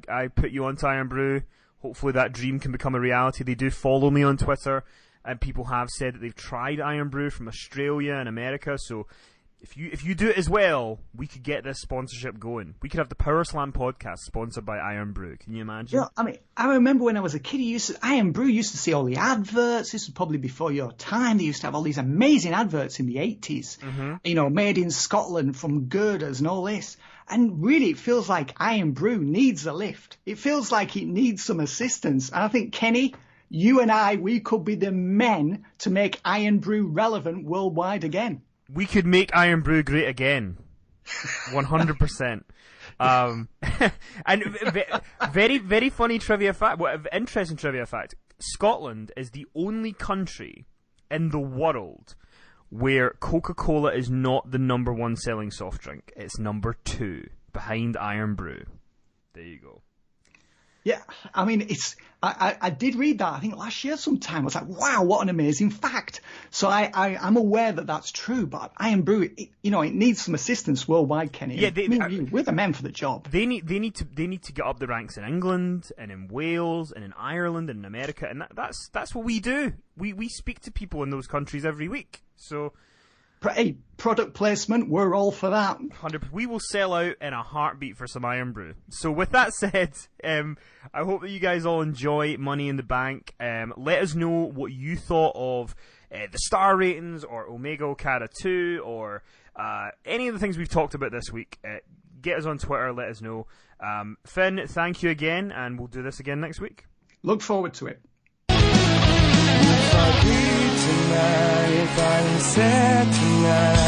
I put you onto Iron Brew. Hopefully that dream can become a reality. They do follow me on Twitter, and people have said that they've tried Iron Brew from Australia and America. So if you do it as well, we could get this sponsorship going. We could have the Power Slam podcast sponsored by Iron Brew. Can you imagine? Yeah, I remember when I was a kid, Iron Brew used to see all the adverts. This was probably before your time. They used to have all these amazing adverts in the 80s. Mm-hmm. Made in Scotland from girders and all this. And really, it feels like Iron Brew needs a lift. It feels like it needs some assistance. And I think, Kenny, you and we could be the men to make Iron Brew relevant worldwide again. We could make Iron Brew great again. 100%. And very, very funny trivia fact, interesting trivia fact. Scotland is the only country in the world where Coca-Cola is not the number one selling soft drink. It's number 2, behind Iron Brew. There you go. Yeah, I mean, I did read that, I think last year sometime. I was like, wow, what an amazing fact. So I'm aware that that's true, but Iron Brew, it needs some assistance worldwide, Kenny. Yeah, we're the men for the job. They need to get up the ranks in England and in Wales and in Ireland and in America, and that's what we do. We speak to people in those countries every week. So, hey, product placement, we're all for that. 100%. We will sell out in a heartbeat for some Iron Brew. So with that said, I hope that you guys all enjoy Money in the Bank. Let us know what you thought of the star ratings or Omega Okada 2 or any of the things we've talked about this week. Get us on Twitter, let us know. Finn, thank you again, and we'll do this again next week. Look forward to it. If I am sad tonight,